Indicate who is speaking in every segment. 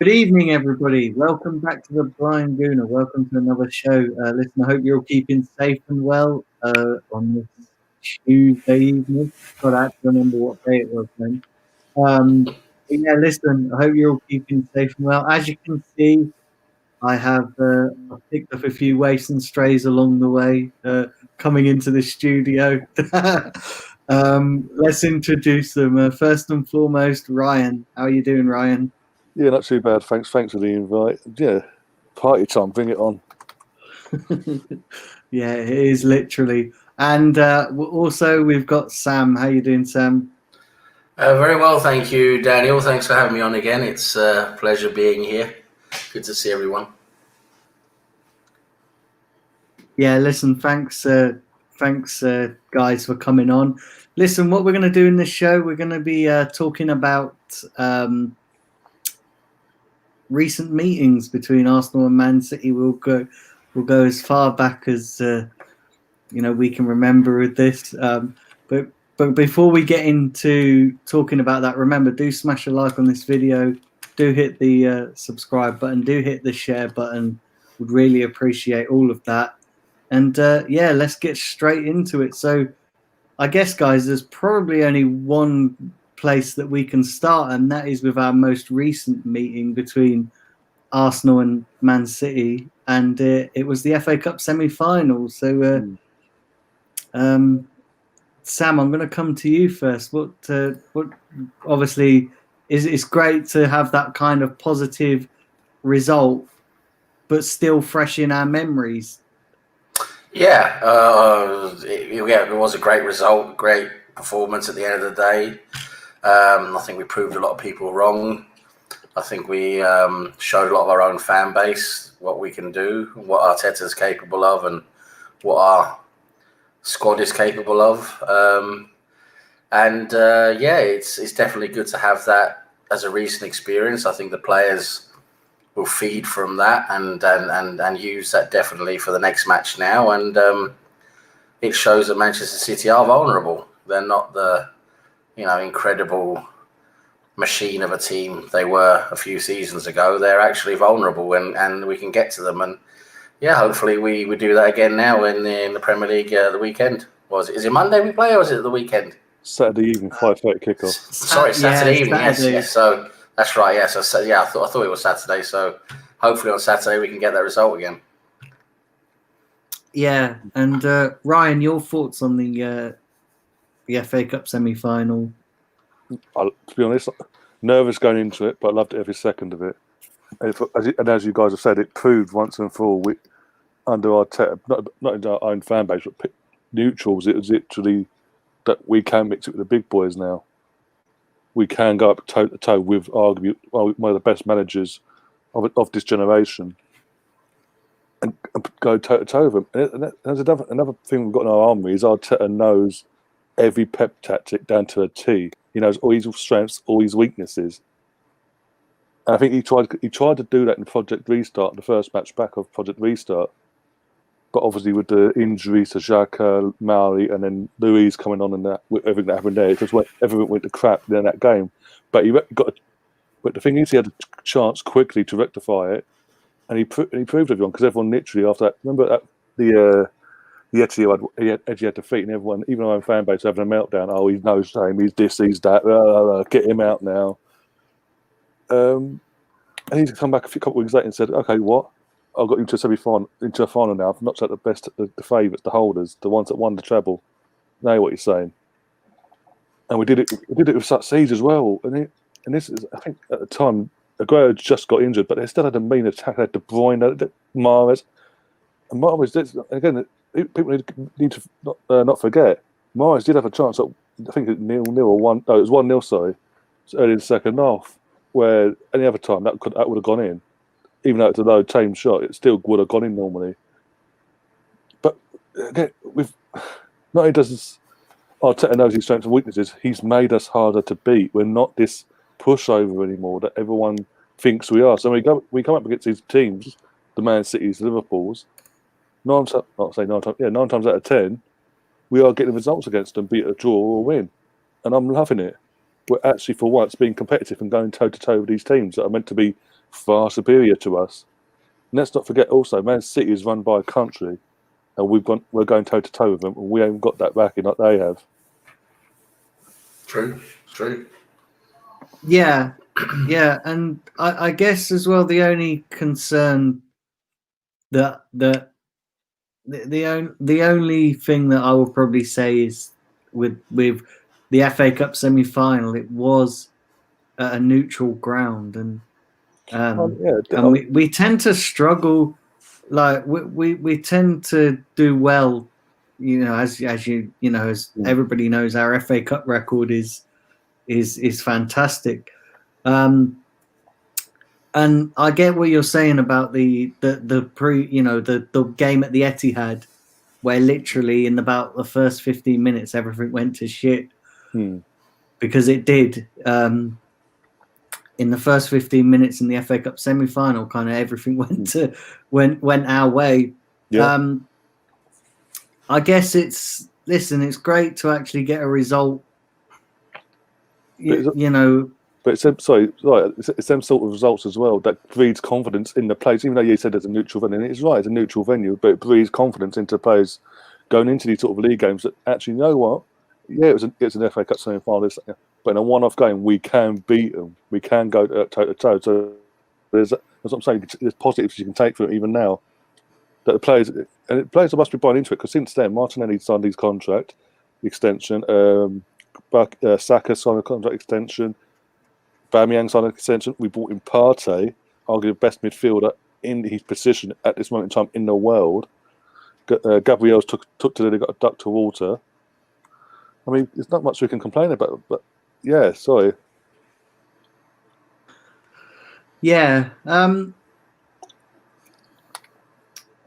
Speaker 1: Good evening, everybody. Welcome back to the Blind Gooner. Welcome to another show. Listen, I hope you're all keeping safe and well on this Tuesday evening. God, I have to remember what day it was then. But yeah, listen, I hope you're all keeping safe and well. As you can see, I have I've picked up a few waifs and strays along the way coming into the studio. Let's introduce them. First and foremost, Ryan. How are you doing, Ryan?
Speaker 2: Yeah, not too bad. Thanks for the invite. Yeah, party time. Bring it on.
Speaker 1: Yeah, it is literally. And also we've got Sam. How you doing, Sam?
Speaker 3: Very well, thank you, Daniel. Thanks for having me on again. It's a pleasure being here. Good to see everyone.
Speaker 1: Yeah, listen, thanks, guys, for coming on. Listen, what we're going to do in this show, we're going to be talking about recent meetings between Arsenal and Man City. We'll go as far back as we can remember with this. But before we get into talking about that, remember, do smash a like on this video. Do hit the subscribe button. Do hit the share button. Would really appreciate all of that. And yeah, let's get straight into it. So I guess, guys, there's probably only one place that we can start, and that is with our most recent meeting between Arsenal and Man City. And it was the FA Cup semi-final. So Sam, I'm going to come to you first. What obviously it's great to have that kind of positive result, but still fresh in our memories.
Speaker 3: Yeah, it was a great result, great performance at the end of the day. I think we proved a lot of people wrong. I think we showed a lot of our own fan base what we can do, what Arteta's capable of, and what our squad is capable of. Yeah, it's definitely good to have that as a recent experience. I think the players will feed from that and use that definitely for the next match now. And it shows that Manchester City are vulnerable. They're not the incredible machine of a team they were a few seasons ago. They're actually vulnerable, and we can get to them. And yeah, hopefully we do that again now in the Premier League the weekend. Is it Monday we play, or is it the weekend?
Speaker 2: Saturday evening, 5:30 kickoff.
Speaker 3: Sorry, Saturday evening.
Speaker 1: Saturday.
Speaker 3: Yes. So that's right. Yeah. So yeah, I thought it was Saturday. So hopefully on Saturday we can get that result again.
Speaker 1: Yeah, and Ryan, your thoughts on the FA Cup semi-final?
Speaker 2: To be honest, nervous going into it, but I loved every second of it. And as you guys have said, it proved once and for all under Arteta, not in our own fan base, but neutrals. It was literally that we can mix it with the big boys now. We can go up toe to toe with arguably one of the best managers of this generation, and go toe to toe with them. And there's another thing we've got in our armory is Arteta knows every Pep tactic down to a T. He knows all his strengths, all his weaknesses. And I think he tried to do that in Project Restart, the first match back of Project Restart. But obviously with the injuries to Xhaka, Mauri, and then Luis coming on, and that with everything that happened there, everything went to crap in that game. But but the thing is, he had a chance quickly to rectify it, and he proved everyone, because everyone literally after that. Remember that the Etihad defeat, and everyone, even our own fan base, having a meltdown. Oh, he's no shame. He's this. He's that. Get him out now. And he's come back a couple of weeks later and said, "Okay, what? I've got you to a final now. I've knocked out the best, the favourites, the holders, the ones that won the treble." Know what he's saying? And we did it with such siege as well. And this is, I think, at the time, Aguero just got injured, but they still had a mean attack. They had De Bruyne, Mahrez, and Mahrez. Again, people need to not forget. Mahrez did have a chance. I think it 0-0 or 1. No, it was 1-0. Sorry, it's early in the second half. Where any other time that would have gone in, even though it's a low tame shot, it still would have gone in normally. But again, not only does Arteta knows his strengths and weaknesses, he's made us harder to beat. We're not this pushover anymore that everyone thinks we are. So we come up against these teams, the Man Cities, Liverpools. 9 times out of 10, we are getting results against them, be it a draw or a win, and I'm loving it. We're actually, for once, being competitive and going toe-to-toe with these teams that are meant to be far superior to us. And let's not forget also, Man City is run by a country, and we're going toe to toe with them, and we haven't got that backing like they have.
Speaker 3: True.
Speaker 1: Yeah, and I guess as well the only concern that the only thing that I will probably say is with the FA Cup semi-final, it was at a neutral ground, and we tend to struggle. Like we tend to do well, as everybody knows, our FA Cup record is fantastic. And I get what you're saying about the game at the Etihad, where literally in about the first 15 minutes everything went to shit, because it did. In the first 15 minutes in the FA Cup semi-final, kind of everything went our way.
Speaker 2: Yeah.
Speaker 1: I guess it's great to actually get a result.
Speaker 2: But it's them sort of results as well that breeds confidence in the players. Even though you said it's a neutral venue, and it's right, it's a neutral venue, but it breeds confidence into players going into these sort of league games that actually, you know what? Yeah, it's an FA Cup semi-final, but in a one-off game, we can beat them. We can go toe to toe. So that's what I'm saying. There's positives you can take from it even now. That the players must be buying into it, because since then, Martinelli signed his contract extension. Saka signed a contract extension. Aubameyang signed an extension. We brought in Partey, arguably the best midfielder in his position at this moment in time in the world. Gabriel's took to they got a duck to water. I mean, there's not much we can complain about, but yeah, sorry.
Speaker 1: Yeah.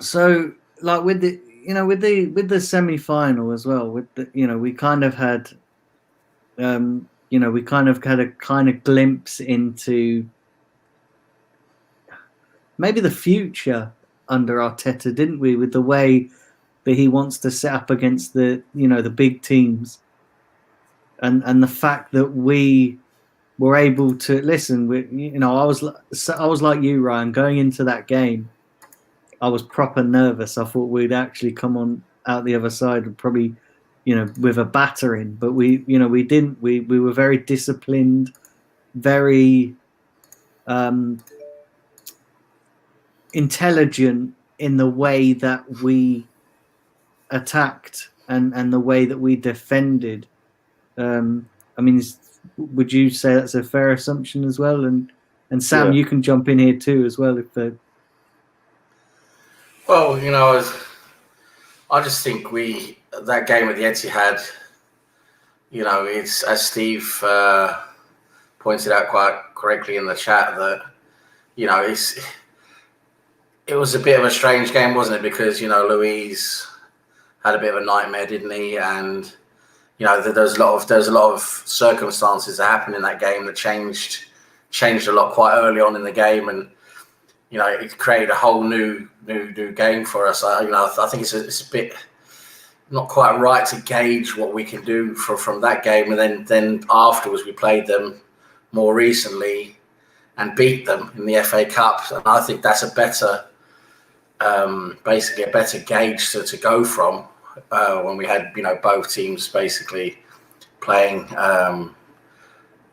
Speaker 1: So, like with the semi-final as well, we kind of had, we kind of had a kind of glimpse into maybe the future under Arteta, didn't we? With the way that he wants to set up against the big teams, and the fact that we were able to listen. I was like you, Ryan, going into that game. I was proper nervous. I thought we'd actually come on out the other side and probably, with a battering, but we didn't. We were very disciplined, very intelligent in the way that we attacked and the way that we defended. I mean, would you say that's a fair assumption as well? And Sam, you can jump in here too as well if the.
Speaker 3: Well, I just think that game at the Etihad, it's, as Steve pointed out quite correctly in the chat, that it was a bit of a strange game, wasn't it? Because Luiz had a bit of a nightmare, didn't he? And there's a lot of circumstances that happened in that game that changed a lot quite early on in the game, and it created a whole new game for us. I think it's a bit not quite right to gauge what we can do from that game, and then afterwards we played them more recently and beat them in the FA Cup, and I think that's a better, basically a better gauge to go from when we had both teams basically playing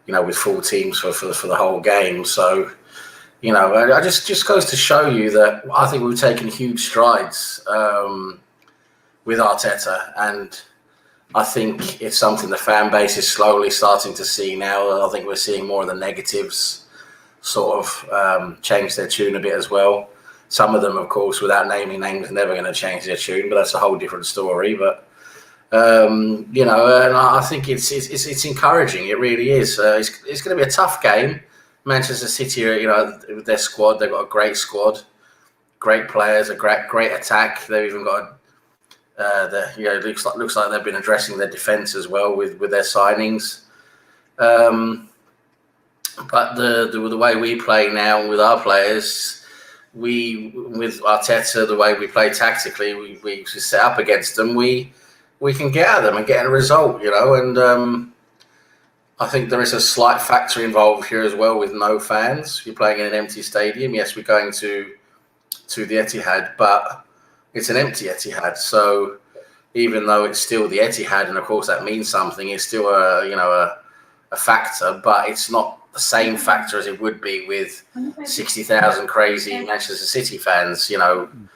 Speaker 3: with full teams for the whole game. So. It just goes to show you that I think we've taken huge strides with Arteta, and I think it's something the fan base is slowly starting to see now. I think we're seeing more of the negatives sort of change their tune a bit as well. Some of them, of course, without naming names, are never going to change their tune, but that's a whole different story. But and I think it's encouraging. It really is. It's going to be a tough game. Manchester City, with their squad, they've got a great squad, great players, a great attack. They've even got it looks like they've been addressing their defence as well with their signings. But the way we play now with our players, with Arteta, the way we play tactically, we set up against them, we can get at them and get a result, and. I think there is a slight factor involved here as well with no fans. You're playing in an empty stadium. Yes, we're going to the Etihad, but it's an empty Etihad. So even though it's still the Etihad, and of course that means something, it's still a factor, but it's not the same factor as it would be with 60,000 crazy Manchester City fans, cheering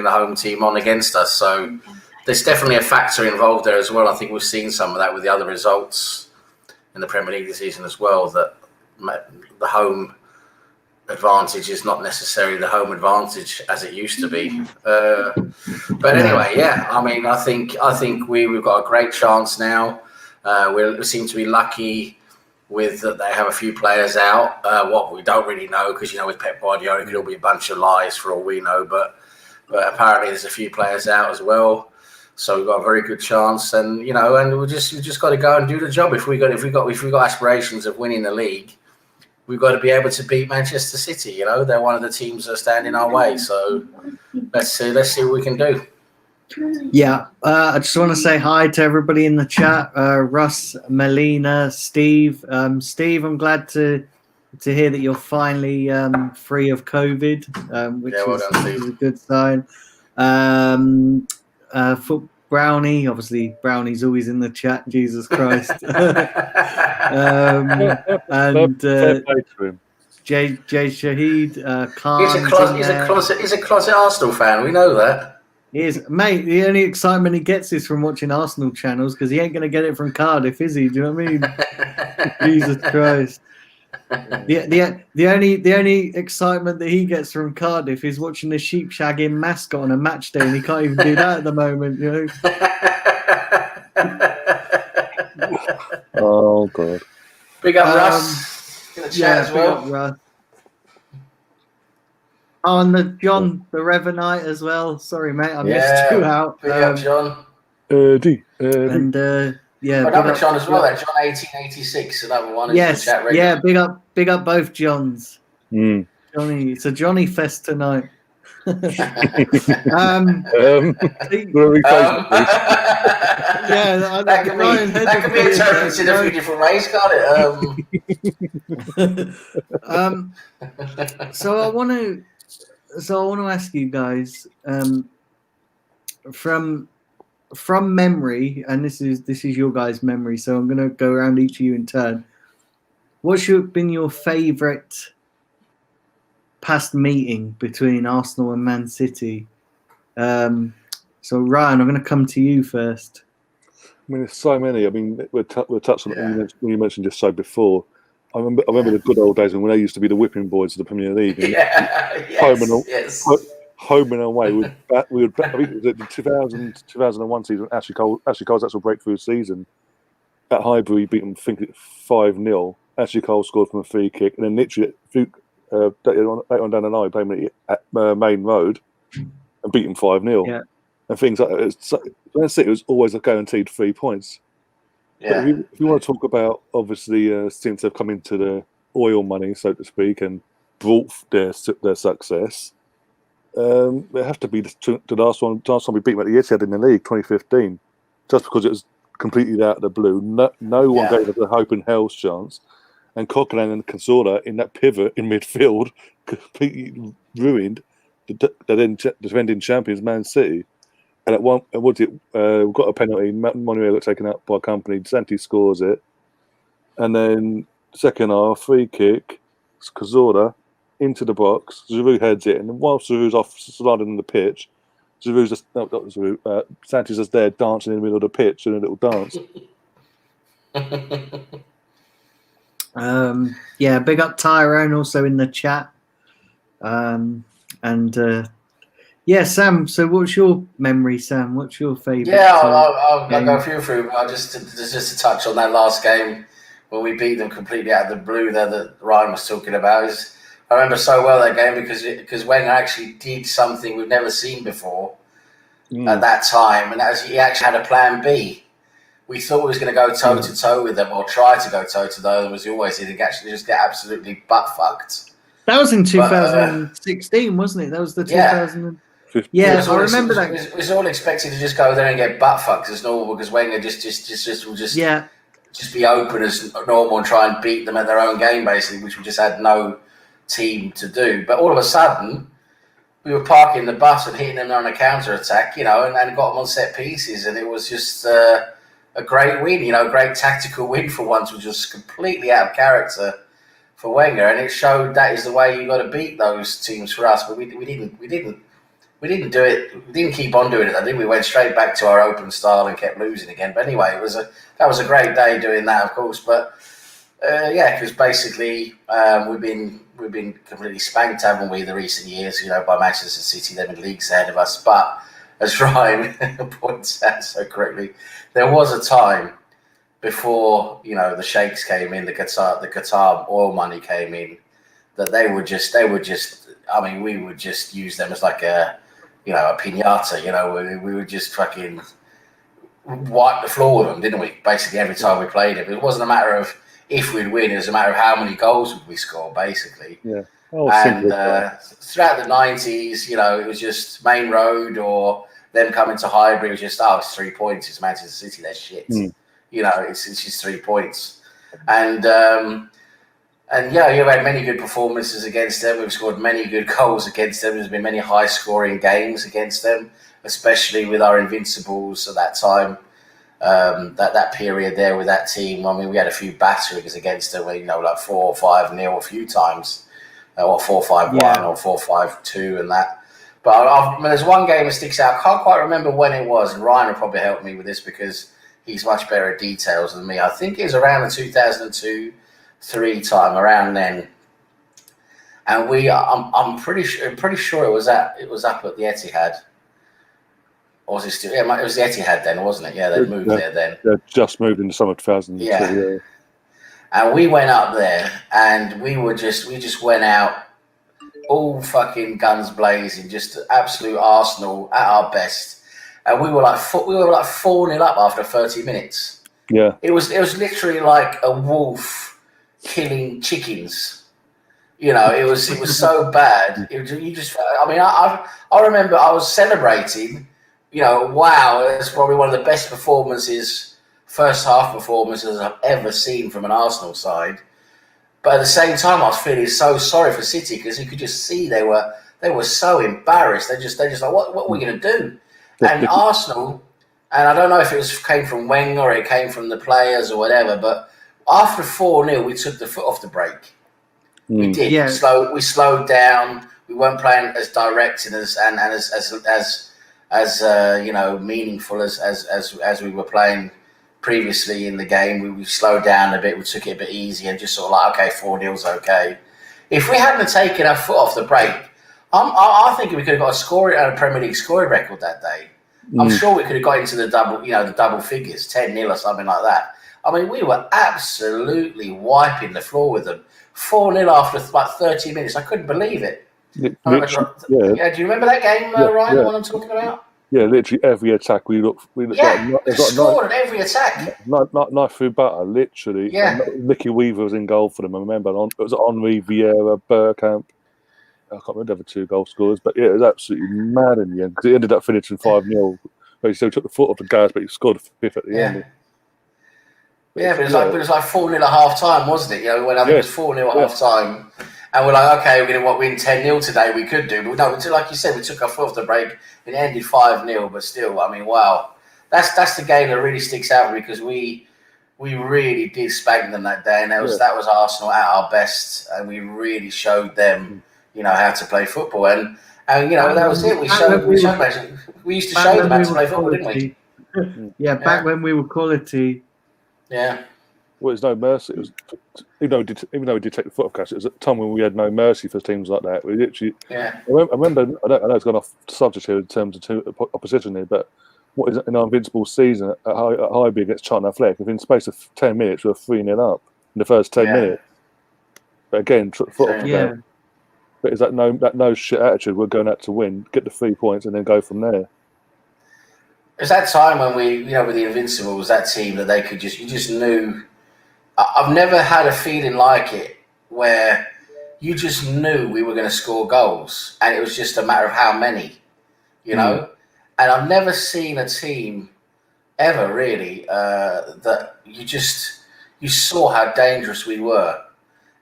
Speaker 3: the home team on against us. So there's definitely a factor involved there as well. I think we've seen some of that with the other results in the Premier League this season as well, that the home advantage is not necessarily the home advantage as it used to be. But anyway, yeah, I mean, I think we've got a great chance now. We seem to be lucky with that they have a few players out. What we don't really know, because with Pep Guardiola, it could all be a bunch of lies for all we know. But apparently there's a few players out as well, so we've got a very good chance. And and we just got to go and do the job. If we got aspirations of winning the league, we've got to be able to beat Manchester City. They're one of the teams that are standing our way. So let's see what we can do.
Speaker 1: Yeah, I just want to say hi to everybody in the chat. Russ, Melina, Steve. Steve, I'm glad to hear that you're finally free of COVID, which is a good sign. Foot Brownie, obviously Brownie's always in the chat. Jesus Christ. And Jay Shahid, Khan.
Speaker 3: He's a closet Arsenal fan. We know that.
Speaker 1: He is, mate. The only excitement he gets is from watching Arsenal channels, because he ain't going to get it from Cardiff, is he? Do you know what I mean? Jesus Christ. The only excitement that he gets from Cardiff is watching the sheep shagging mascot on a match day, and he can't even do that at the moment.
Speaker 2: Oh God!
Speaker 3: Big up Russ in the chat as well.
Speaker 1: Oh, and the John, the Revanite as well. Sorry, mate, I missed you out.
Speaker 3: Big up John.
Speaker 1: And
Speaker 3: another John as well. That John 1886, another one.
Speaker 1: Yes, big up both Johns. Johnny, it's a Johnny fest tonight.
Speaker 3: That could be interpreted in a few different ways, can't it?
Speaker 1: So I want to ask you guys, from memory, and this is your guys' memory. So I'm going to go around each of you in turn. What's been your favourite past meeting between Arsenal and Man City? So Ryan, I'm going to come to you first.
Speaker 2: I mean, there's so many. I mean, we're touched on it when you mentioned just so before. I remember the good old days when they used to be the whipping boys of the Premier League. Home and away. We would. I think it was the 2001 season. Ashley Cole's actual breakthrough season at Highbury, beat them, I think, 5-0. Ashley Cole scored from a free kick, and then literally later on down the line, playing at Main Road and beat them 5-0.
Speaker 1: Yeah.
Speaker 2: And things like that. It was always a guaranteed 3 points.
Speaker 3: Yeah.
Speaker 2: But if you want to talk about, obviously, since they've come into the oil money, so to speak, and brought their success, there have to be the last one we beat them at the Etihad in the league, 2015, just because it was completely out of the blue. No one gave us a hope in hell's chance, and Coquelin and Cazorla in that pivot in midfield completely ruined the then defending champions Man City. And at one, we got a penalty. Manuel got taken out by company. Santi scores it, and then second half free kick, Cazorla into the box. Giroud heads it, and whilst Giroud's off sliding on the pitch, Giroud's just not Giroud. Santi's just there dancing in the middle of the pitch doing a little dance.
Speaker 1: Big up Tyrone also in the chat. Sam. So, what's your memory, Sam? What's your favourite?
Speaker 3: I'll go through. I'll just to touch on that last game where we beat them completely out of the blue. There that Ryan was talking about. I remember so well that game because Wenger actually did something we've never seen before at that time, and he actually had a plan B. We thought we was going to go toe to toe with them, or try to go toe to toe. As he always did, actually just get absolutely butt fucked.
Speaker 1: That was in 2016, wasn't it? That was the 2000. Yeah, I remember that.
Speaker 3: It was all expected to just go there and get butt fucked as normal because Wenger just just be open as normal and try and beat them at their own game, basically, which we just had no team to do. But all of a sudden, we were parking the bus and hitting them on a counter attack, and got them on set pieces, and it was just a great win, a great tactical win for once, which was completely out of character for Wenger, and it showed that is the way you got to beat those teams for us. But we didn't do it. We didn't keep on doing it. I think we went straight back to our open style and kept losing again. But anyway, that was a great day doing that, of course. But because basically we've been completely spanked, haven't we, the recent years? By Manchester City. They've been leagues ahead of us. But as Ryan points out so correctly, there was a time before the sheikhs came in, the Qatar oil money came in, that they would just. I mean, we would just use them as like a piñata. We would just fucking wipe the floor with them, didn't we? Basically, every time we played it. It wasn't a matter of if we'd win; it was a matter of how many goals would we score, basically.
Speaker 2: Yeah.
Speaker 3: And throughout the 90s, it was just Main Road or them coming to Highbury. It was just, it's 3 points. It's Manchester City. They're shit. It's just 3 points. And you've had many good performances against them. We've scored many good goals against them. There's been many high-scoring games against them, especially with our Invincibles at that time. That period there with that team. I mean, we had a few batterings against them, like 4 or 5-0 a few times, or 4-5-1 or 4-5-2 and that. But there's one game that sticks out. I can't quite remember when it was, and Ryan will probably help me with this because he's much better at details than me. I think it was around the 2002-3 time, around then. And I'm pretty sure it was up at the Etihad. Or was it still? Yeah, it was the Etihad then, wasn't it? Yeah, they moved there then.
Speaker 2: They just moved in the summer 2002.
Speaker 3: Yeah. And we went up there, and we just went out all fucking guns blazing, just absolute Arsenal at our best. And we were like 4-0 up after 30 minutes.
Speaker 2: Yeah.
Speaker 3: It was literally like a wolf killing chickens. It was so bad. I remember I was celebrating. Wow, it's probably one of the best first half performances I've ever seen from an Arsenal side. But at the same time, I was feeling so sorry for City because you could just see they were so embarrassed. They just like, what are we going to do? And Arsenal, and I don't know if it came from Wenger or it came from the players or whatever, but after 4-0, we took the foot off the brake. We did.
Speaker 1: Yeah.
Speaker 3: We slowed down. We weren't playing as direct and as meaningful as we were playing previously in the game. We slowed down a bit. We took it a bit easy and just sort of like, okay, 4-0's okay. If we hadn't taken our foot off the brake, I think we could have got a Premier League scoring record that day. I'm sure we could have got into the double figures, 10-0 or something like that. I mean, we were absolutely wiping the floor with them. 4-0 after like 30 minutes. I couldn't believe it. Do you remember that game, Ryan, the one I'm talking about?
Speaker 2: Yeah, literally every attack we
Speaker 3: scored at every attack.
Speaker 2: Knife through butter, literally.
Speaker 3: Yeah.
Speaker 2: Mickey Weaver was in goal for them. I remember it was Henri Vieira, Bergkamp. I can't remember the other 2 goal scorers, but it was absolutely mad in the end because it ended up finishing 5-0. But he still took the foot off the gas, but he scored a 5th at the end.
Speaker 3: Yeah, but it was like 4-0 at half time, wasn't it? When I think it was 4-0 at half time. And we're like, okay, we're going to win 10-0 today. We could do. But no, like you said, we took our foot off the brake and it ended 5-0. But still, I mean, wow. That's the game that really sticks out because we really did spank them that day. And that was Arsenal at our best. And we really showed them, how to play football. And that was it. We used to show them how to play football, didn't we?
Speaker 1: Yeah, back when we were quality.
Speaker 3: Yeah.
Speaker 2: Well, there's no mercy. It was, even though we did take the foot off gas, it was at a time when we had no mercy for teams like that. We literally.
Speaker 3: Yeah.
Speaker 2: I remember. I know it's gone off subject here in terms of opposition here, but what is in our invincible season at Highbury against Charlton Athletic? If in the space of 10 minutes we were 3-0 up in the first 10 minutes. But again, foot off the gas. But is that no shit attitude? We're going out to win, get the 3 points, and then go from there.
Speaker 3: It's that time when we, with the Invincibles, that team that they could you just knew. I've never had a feeling like it where you just knew we were going to score goals and it was just a matter of how many, And I've never seen a team ever really that you just you saw how dangerous we were.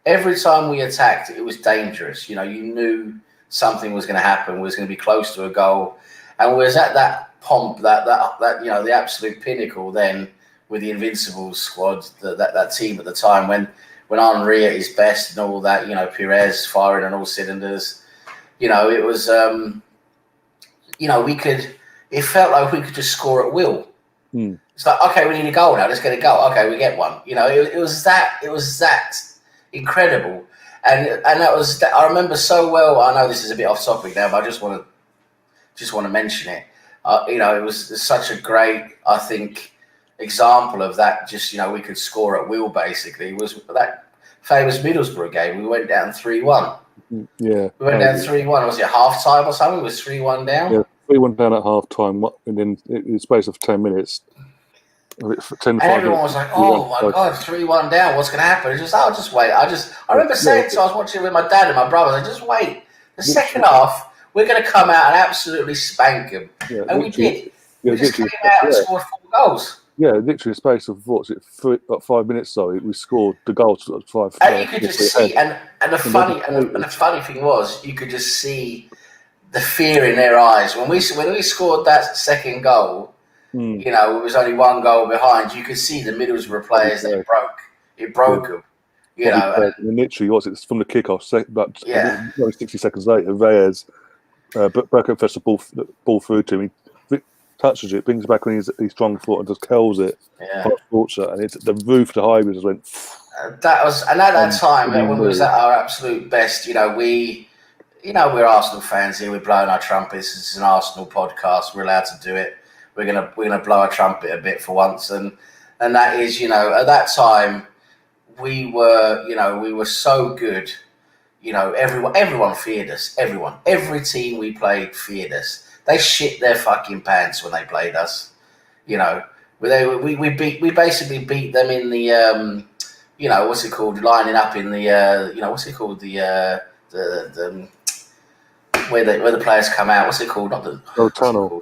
Speaker 3: Every time we attacked, it was dangerous. You knew something was going to happen. We was going to be close to a goal, and we was at that pomp, that the absolute pinnacle. Then with the Invincibles squad, that team at the time, when Henry at his best and all that, Perez firing on all cylinders. It was, we could. It felt like we could just score at will.
Speaker 2: Mm.
Speaker 3: It's like, okay, we need a goal now. Let's get a goal. Okay, we get one. It was that incredible, and that was. I remember so well. I know this is a bit off topic now, but I just want to mention it. It was such a great, I think, example of that. Just we could score at will. Basically, it was that famous Middlesbrough game. We went down 3-1.
Speaker 2: Yeah,
Speaker 3: we went down 3-1. Was it half time or something? It was 3-1 down.
Speaker 2: Yeah, 3-1 down at half time, and then in the space of 10 minutes.
Speaker 3: And everyone was like, "Oh my God, 3-1 down! What's going to happen?" It's just, I'll just wait. I remember saying to, I was watching it with my dad and my brothers. I just wait. The second half, we're going to come out and absolutely spank them, and we did. We just came out and scored 4 goals.
Speaker 2: Yeah, literally in the space of 5 minutes. Sorry, we scored the goal. 5.
Speaker 3: And you could just see, and the funny thing was, you could just see the fear in their eyes when we scored that second goal. It was only 1 goal behind. You could see the Middlesbrough players that it broke. It broke them.
Speaker 2: And literally, it's from the kickoff. But 60 seconds later, Reyes, Bergkamp first the ball through to him. He touches it, brings it back on his strong foot, and just curls it.
Speaker 3: Yeah.
Speaker 2: And it's the roof, the highway just went.
Speaker 3: That was, and at that time when we was at our absolute best, we're Arsenal fans here. We're blowing our trumpets. This is an Arsenal podcast. We're allowed to do it. We're gonna blow a trumpet a bit for once, and that is, at that time we were so good. Everyone feared us. Every team we played feared us. They shit their fucking pants when they played us. We basically beat them in the what's it called, lining up in the what's it called, the where the players come out. What's it called? Not the
Speaker 2: tunnel.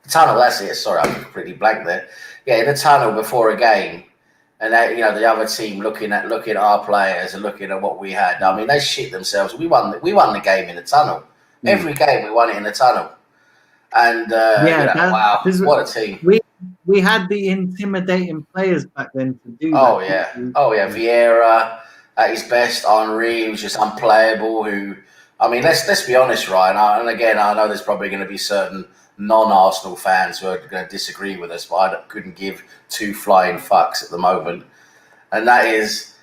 Speaker 3: Tunnel, that's it. Sorry, I'm completely blank there. Yeah, in the tunnel before a game, and the other team looking at our players and looking at what we had. I mean, they shit themselves. We won the game in the tunnel. Every game we won it in the tunnel. And wow, what a team!
Speaker 1: We had the intimidating players back then to do that.
Speaker 3: Oh yeah, Vieira at his best. Henry was just unplayable. Let's be honest, Ryan. And again, I know there's probably going to be certain non-Arsenal fans who are going to disagree with us, but I couldn't give 2 flying fucks at the moment. And that is,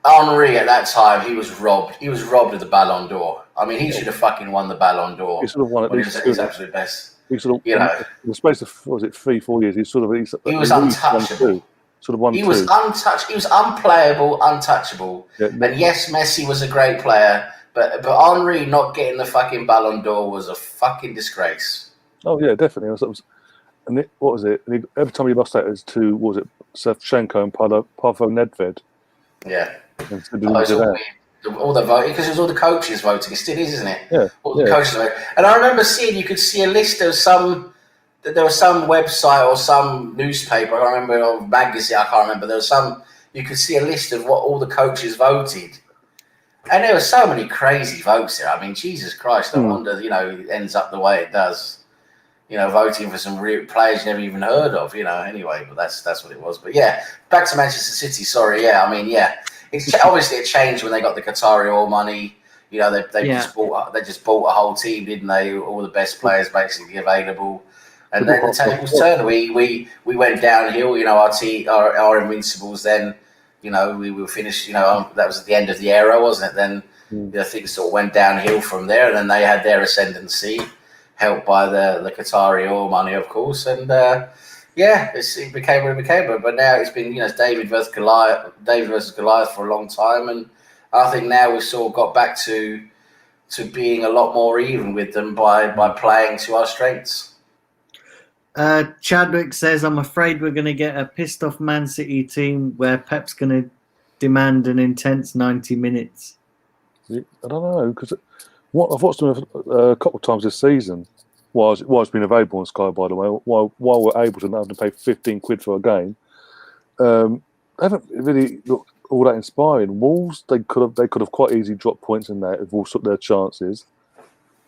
Speaker 3: Henry at that time, he was robbed. He was robbed of the Ballon d'Or. I mean, he should have fucking won the Ballon d'Or.
Speaker 2: He should have won it.
Speaker 3: He was at his absolute best.
Speaker 2: He sort of, in the space of 3-4 years, he was
Speaker 3: untouchable. He was untouched. He was unplayable, untouchable. Yeah, and yes, Messi was a great player, but Henry not getting the fucking Ballon d'Or was a fucking disgrace.
Speaker 2: Oh yeah, definitely. What was it? Every time he lost that, it was to Shevchenko and Pavel Nedved.
Speaker 3: Yeah. All the voting, because it was all the coaches voting. It still is, isn't it?
Speaker 2: Yeah.
Speaker 3: All the coaches voting. And I remember you could see a list of there was some website or some newspaper, I remember, or magazine, I can't remember. You could see a list of what all the coaches voted. And there were so many crazy votes there. I mean, Jesus Christ, no wonder, it ends up the way it does. Voting for some real players you never even heard of, anyway, but that's what it was. But yeah, back to Manchester City, sorry. Yeah, I mean, yeah. It's obviously a change when they got the Qatari oil money. They just bought a whole team, didn't they? All the best players basically available. And then the tables turned. We went downhill, our Invincibles then, we were finished, that was at the end of the era, wasn't it? Then things sort of went downhill from there, and then they had their ascendancy, helped by the Qatari oil money, of course, and it became what it became. But now it's been, it's David versus Goliath for a long time, and I think now we've sort of got back to being a lot more even with them by playing to our strengths.
Speaker 1: Chadwick says, "I'm afraid we're going to get a pissed off Man City team where Pep's going to demand an intense 90 minutes."
Speaker 2: I don't know, because I've watched them a couple of times this season, while it's been available on Sky, by the way, while we're able to now have to pay £15 for a game. haven't really looked all that inspiring. Wolves, they could have quite easily dropped points in there if Wolves took their chances.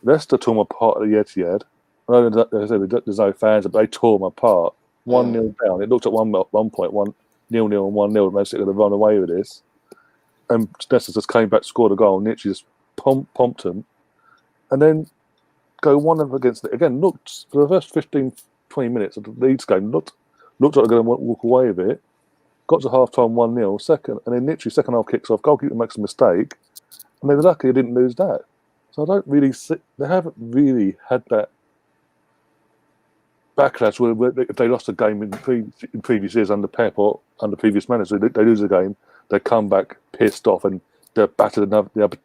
Speaker 2: Leicester tore them apart at the Etihad. I know there's no fans, but they tore them apart. 1-0 down. It looked at one point 1-0 and 1-0. Man City would run away with this. And Leicester just came back, scored a goal, and literally just pumped them. And then go 1-0 against it again. Looked for the first 15, 20 minutes of the Leeds game. Looked like they're going to walk away with it. Got to half time 1-0, second, and then literally second half kicks off. Goalkeeper makes a mistake, and they were lucky they didn't lose that. So I don't really see, they haven't really had that backlash where if they lost a game in previous years under Pep or under previous managers, they lose a game, they come back pissed off and they're battered the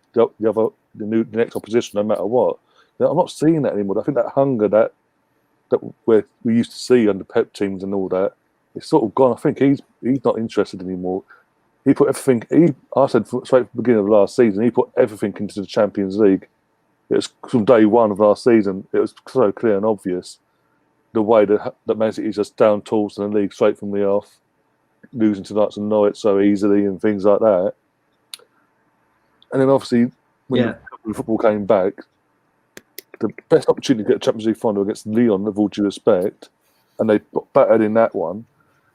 Speaker 2: next opposition no matter what. I'm not seeing that anymore. I think that hunger that where we used to see under Pep teams and all that, it's sort of gone. I think he's not interested anymore. He put everything. I said straight from the beginning of last season, he put everything into the Champions League. It was from day one of last season. It was so clear and obvious the way that Man City is just down tools in the league straight from the off, losing to Knights and Norwich so easily and things like that. And then obviously when the football came back, the best opportunity to get a Champions League final against Lyon, with all due respect, and they battered in that one.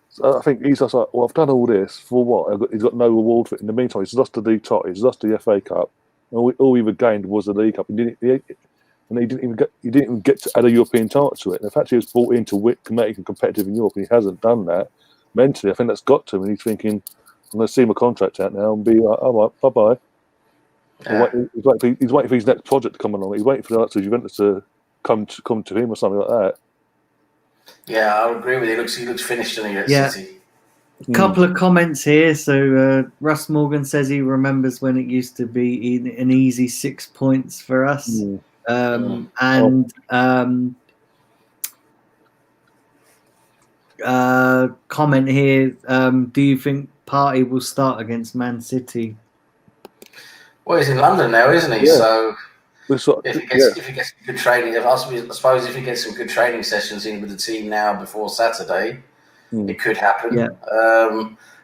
Speaker 2: So I think he's just like, well, I've done all this for what? He's got no reward for it. In the meantime, he's lost the league title, he's lost the FA Cup, and all he gained was the League Cup. He didn't even get to add a European title to it. And the fact he was brought in to make him competitive in Europe, and he hasn't done that mentally, I think that's got to him. And he's thinking, I'm going to see my contract out now and be like, all right, bye bye. Yeah. He's waiting for his next project to come along. He's waiting for the likes of Juventus to come to him or something like that.
Speaker 3: Yeah, I agree with you. He looks finished in at City.
Speaker 1: A couple of comments here. So Russ Morgan says he remembers when it used to be an easy 6 points for us. Comment here, do you think Partey will start against Man City?
Speaker 3: Well, he's in London now, isn't he?
Speaker 2: Yeah.
Speaker 3: So if he gets good training, I suppose if he gets some good training sessions in with the team now before Saturday, it could happen.
Speaker 1: Yeah.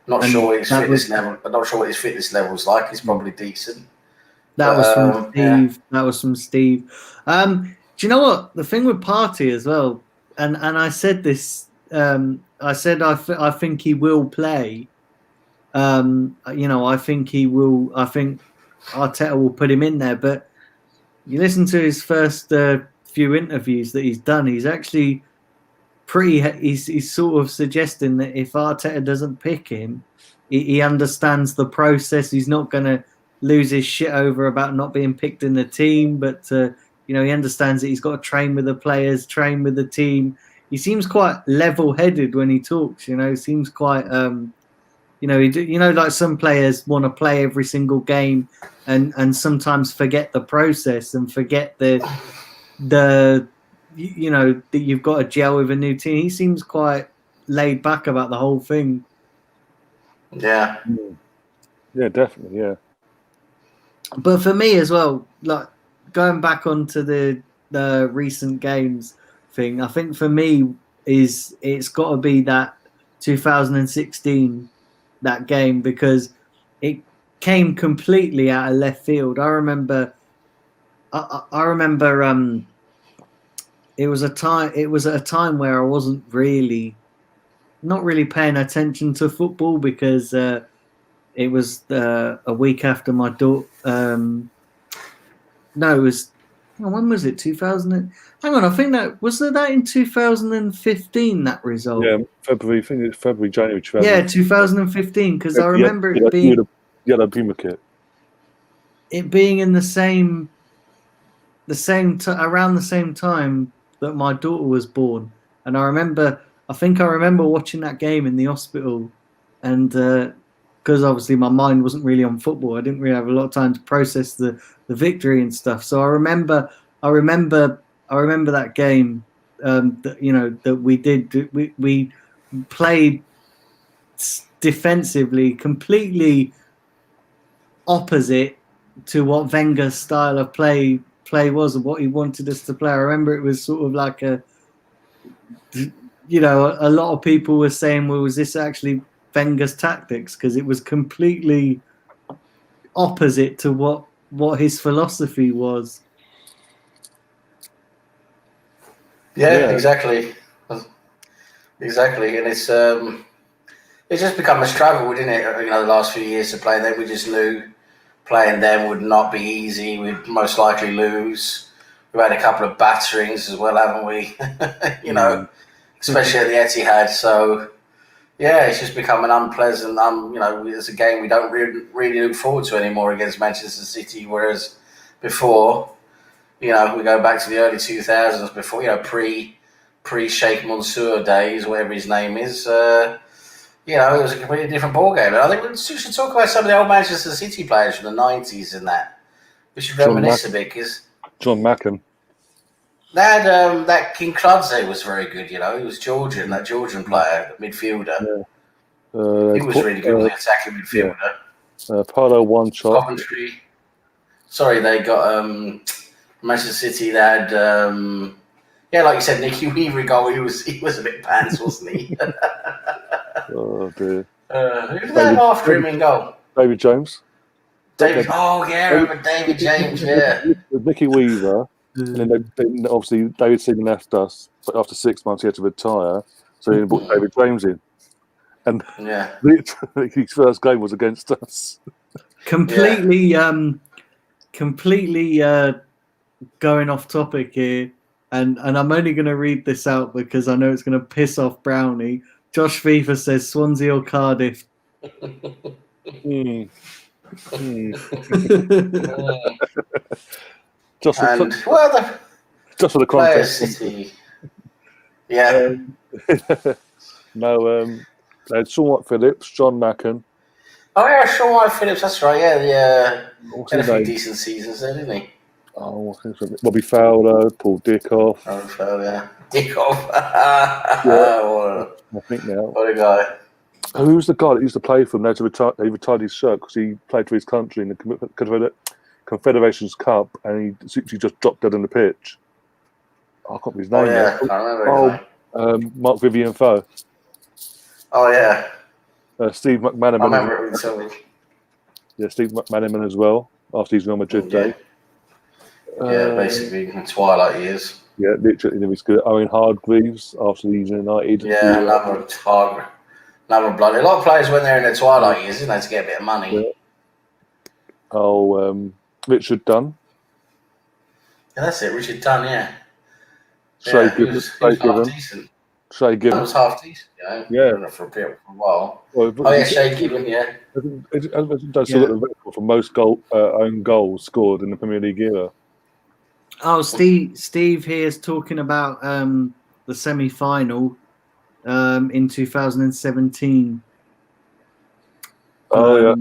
Speaker 3: Not sure what his fitness level. I'm not sure what his fitness level's like. He's probably decent.
Speaker 1: That was from Steve. Yeah. That was from Steve. Do you know what the thing with Partey as well? And I said this. I said I think he will play. I think he will. I think Arteta will put him in there. But you listen to his first few interviews that he's done. He's actually he's sort of suggesting that if Arteta doesn't pick him, he understands the process. He's not going to lose his shit over about not being picked in the team, but he understands that he's got to train with the players, train with the team. He seems quite level-headed when he talks. He seems quite, like some players want to play every single game and sometimes forget the process and forget that you've got to gel with a new team. He seems quite laid back about the whole thing.
Speaker 3: Yeah.
Speaker 2: Yeah, definitely, yeah.
Speaker 1: But for me as well, like going back onto the recent games thing, I think for me it's got to be that 2016 that game, because it came completely out of left field. I remember it was at a time where I wasn't not really paying attention to football, because it was a week after my daughter. No, it was. When was it? 2000. Hang on, I think that was that in 2015. That result.
Speaker 2: Yeah, February. I think it's February, January. 2000.
Speaker 1: Yeah, 2015. Because I remember it being.
Speaker 2: Yeah, Puma kit.
Speaker 1: It being in around the same time that my daughter was born, and I think I remember watching that game in the hospital, and because obviously my mind wasn't really on football, I didn't really have a lot of time to process the victory and stuff. So I remember that game. That we did. We played defensively completely opposite to what Wenger's style of play was and what he wanted us to play. I remember it was sort of like a lot of people were saying, well, was this actually Wenger's tactics because it was completely opposite to what his philosophy was.
Speaker 3: Yeah, exactly. Exactly, and it's just become a struggle, didn't it? You know, the last few years of playing them, we just knew playing them would not be easy. We'd most likely lose. We've had a couple of batterings as well, haven't we? You know, especially at the Etihad. So, yeah, it's just become an unpleasant. You know, it's a game we don't really look forward to anymore against Manchester City. Whereas before, you know, we go back to the early 2000s, before, you know, pre Sheikh Mansour days, whatever his name is. You know, it was a completely different ballgame. And I think we should talk about some of the old Manchester City players from the 90s and that. We should reminisce a bit because
Speaker 2: John Macken.
Speaker 3: that King Kludze was very good, you know. He was Georgian, that Georgian player, midfielder.
Speaker 2: Yeah.
Speaker 3: He was really good, the attacking midfielder.
Speaker 2: Yeah. Paulo Wanchop.
Speaker 3: Coventry. Sorry, they got Manchester City. They had yeah, like you said, Nicky Weaver in goal. He was a bit pants, wasn't he?
Speaker 2: Oh dear.
Speaker 3: Who did they have after him in goal?
Speaker 2: David James.
Speaker 3: David. Oh yeah, I remember David James. Yeah.
Speaker 2: With Nicky Weaver, and then obviously David Seaman left us, but after 6 months he had to retire, so he brought David James in, and literally his first game was against us.
Speaker 1: Completely going off topic here. And I'm only going to read this out because I know it's going to piss off Brownie. Josh FIFA says Swansea or Cardiff.
Speaker 2: Just for the
Speaker 3: context.
Speaker 2: City.
Speaker 3: Yeah.
Speaker 2: No, they had Sean White Phillips, John Macken.
Speaker 3: Oh yeah, Sean White Phillips. That's right. Yeah. Had a few decent seasons there, didn't he?
Speaker 2: Oh, Bobby Fowler, Paul Dickoff.
Speaker 3: Oh, Fowler. Dickoff.
Speaker 2: I think now.
Speaker 3: What a guy.
Speaker 2: Who was the guy that used to play for them? They retired his shirt because he played for his country in the Confederations Cup, and he just dropped dead on the pitch. I can't remember his name.
Speaker 3: Oh yeah, I remember.
Speaker 2: Mark Vivian Foe.
Speaker 3: Oh yeah.
Speaker 2: Steve McManaman.
Speaker 3: I remember it.
Speaker 2: Yeah, Steve McManaman as well. After his Real Madrid day.
Speaker 3: Yeah, basically in twilight years.
Speaker 2: Yeah, literally, he was good. Owen Hargreaves after the United.
Speaker 3: Yeah, another bloody. A lot of players when they're in their twilight years, isn't they, to get a bit of money.
Speaker 2: Yeah. Oh, Richard Dunn.
Speaker 3: Yeah, that's it, Richard Dunn. Yeah.
Speaker 2: Shay
Speaker 3: Given.
Speaker 2: He was half
Speaker 3: decent.
Speaker 2: Shay Given.
Speaker 3: That was half decent. Yeah. For a while. Well, Shay Given. Yeah.
Speaker 2: It does still got the record for most own goals scored in the Premier League era.
Speaker 1: Oh, Steve here is talking about the semi-final in 2017.
Speaker 2: Yeah.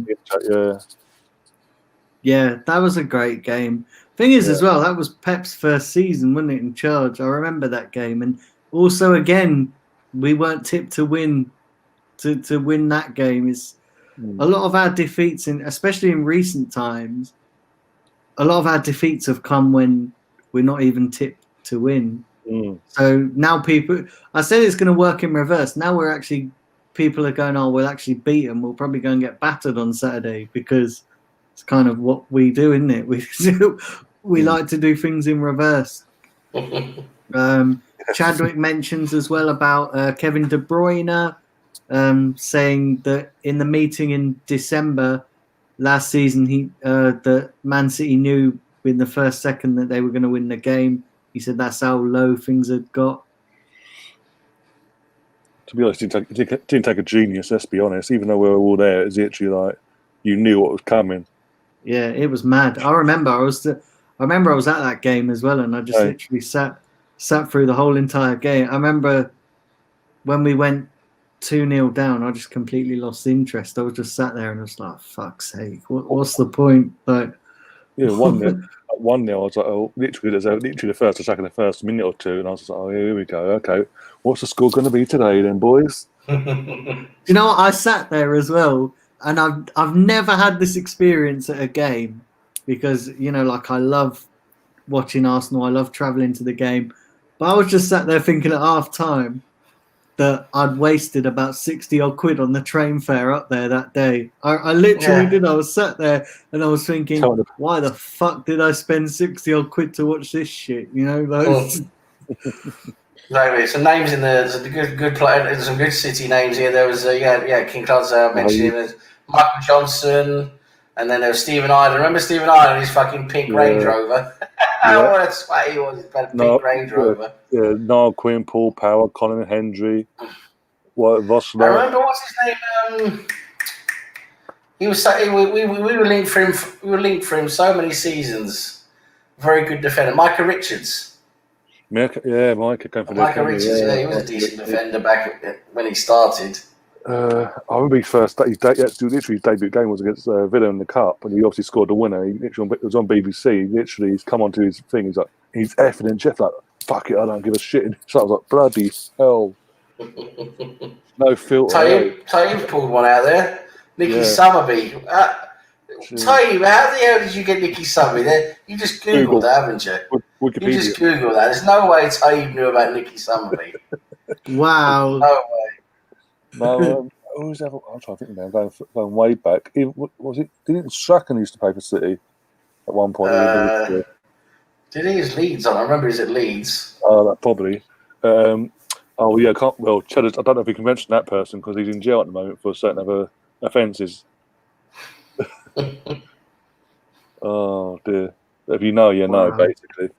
Speaker 1: Yeah, that was a great game. Thing is, as well, that was Pep's first season, wasn't it, in charge? I remember that game. And also, again, we weren't tipped to win to win that game. Is a lot of our defeats, especially in recent times, a lot of our defeats have come when we're not even tipped to win. So now I said it's going to work in reverse. Now people are going, we'll actually beat them. We'll probably go and get battered on Saturday because it's kind of what we do, isn't it? We like to do things in reverse. Chadwick mentions as well about Kevin De Bruyne saying that in the meeting in December last season, that Man City knew in the first second that they were going to win the game. He said that's how low things had got.
Speaker 2: To be honest, it didn't take a genius, let's be honest. Even though we were all there, it's literally like you knew what was coming.
Speaker 1: Yeah, it was mad. I remember I was at that game as well, and I just literally sat through the whole entire game. I remember when we went 2-0 down, I just completely lost interest. I was just sat there and I was like, fuck's sake, what's the point? Like,
Speaker 2: yeah, 1-0. I was like, literally the first attack in the first minute or two, and I was like, here we go. Okay, what's the score going to be today, then, boys?
Speaker 1: You know, I sat there as well, and I've never had this experience at a game because I love watching Arsenal. I love travelling to the game, but I was just sat there thinking at half time that I'd wasted about 60 odd quid on the train fare up there that day. I literally did. I was sat there and I was thinking, why the fuck did I spend 60 odd quid to watch this shit? You know,
Speaker 3: No, some names in there. There's a good player. There's some good City names here. There was King Clod's mentioned. There's Michael Johnson, and then there was Stephen Ireland. Remember Stephen Ireland? His fucking pink Range Rover. What a swat he was! He's got a pink Range Rover.
Speaker 2: Yeah, Niall Quinn, Paul Power, Colin Hendry, Vossler.
Speaker 3: I remember what's his name. He was we were linked for him. We were linked for him so many seasons. Very good defender, Micah Richards.
Speaker 2: Micah came from
Speaker 3: Micah Richards. Yeah, he was a decent defender back when he started.
Speaker 2: I remember his debut game was against Villa in the Cup, and he obviously scored the winner. It was on BBC. He's come onto his thing. He's like, he's effing and Jeff like, fuck it, I don't give a shit. So I was like, bloody hell, no filter.
Speaker 3: Taib pulled one out there. Nicky Summerby. Taib, how the hell did you get Nicky Summerby there? You just Googled that, haven't you?
Speaker 2: Wikipedia.
Speaker 3: You just Googled that. There's no way Taib knew about Nicky Summerby.
Speaker 1: Wow.
Speaker 3: No way.
Speaker 2: No, I'm trying to think now. Going way back. Was it? Didn't Strachan used to play for City at one point?
Speaker 3: Did he use Leeds on? I remember he was at Leeds.
Speaker 2: Probably. Cheddar. I don't know if we can mention that person because he's in jail at the moment for certain other offences. Oh dear! If you know, you know. Basically,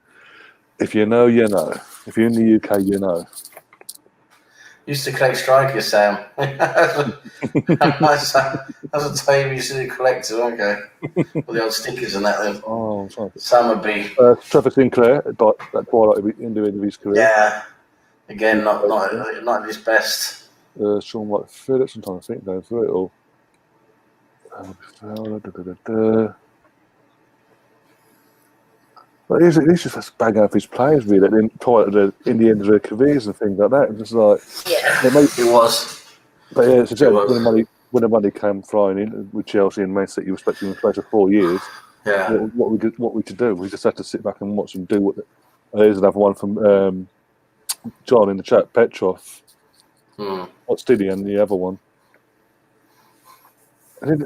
Speaker 2: if you know, you know. If you're in the UK, you know.
Speaker 3: Used to collect strikers, Sam. That's what Taib used to do, collect them, okay. All the old stickers and that then.
Speaker 2: Oh, sorry.
Speaker 3: Summerby.
Speaker 2: Trevor Sinclair, that twilight in the end of his career.
Speaker 3: Yeah. Again, not at his best.
Speaker 2: Sean White Phillips, I'm trying to think going through it all. But he's just bang out his players really in the end of their careers and things like that. It's just like
Speaker 3: it was.
Speaker 2: But yeah, it's exactly when the money came flying in with Chelsea and Man City, respectively, in the space of 4 years.
Speaker 3: Yeah.
Speaker 2: What we could do, we just had to sit back and watch them do what. There's another one from John in the chat, Petrov. What's Diddy and the other one? There's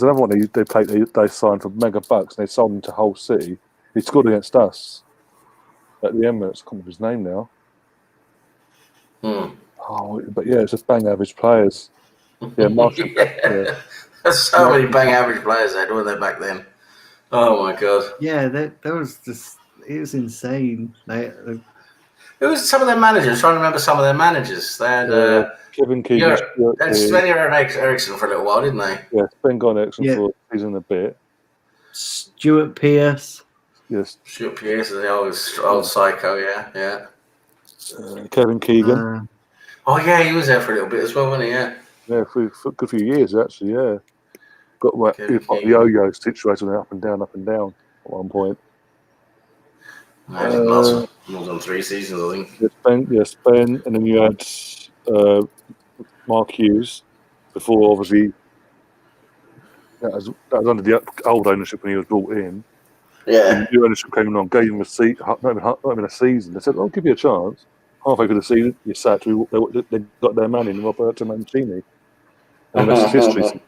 Speaker 2: another one they signed for mega bucks and they sold him to Hull City. He scored against us at the Emirates. I can't remember his name now. But yeah, it's just bang average players. Yeah, Marshall.
Speaker 3: There's so many bang average players there, weren't there, back then? Oh my god.
Speaker 1: Yeah, there was just it was insane.
Speaker 3: Who was some of their managers? I'm trying to remember some of their managers. They had
Speaker 2: Kevin Keegan.
Speaker 3: They had Sven Eriksson for a little while, didn't they?
Speaker 2: Yeah, Sven Eriksson for a season and a bit.
Speaker 1: Stuart Pearce.
Speaker 2: Yes.
Speaker 3: Stuart Pearce, the old psycho, yeah.
Speaker 2: Kevin Keegan.
Speaker 3: He was there for a little bit as well, wasn't he?
Speaker 2: Yeah, for a good few years actually. Yeah, got the yo-yo situation up and down at one point.
Speaker 3: More than 3 seasons, I think.
Speaker 2: Yeah, Spen, and then you had Mark Hughes before, obviously. That was under the old ownership when he was brought in.
Speaker 3: Yeah.
Speaker 2: And the new ownership came along, gave him a seat, not even a season. They said, "I'll give you a chance." Halfway through the season, you're sacked. They got their man in, Roberto Mancini. And that's history.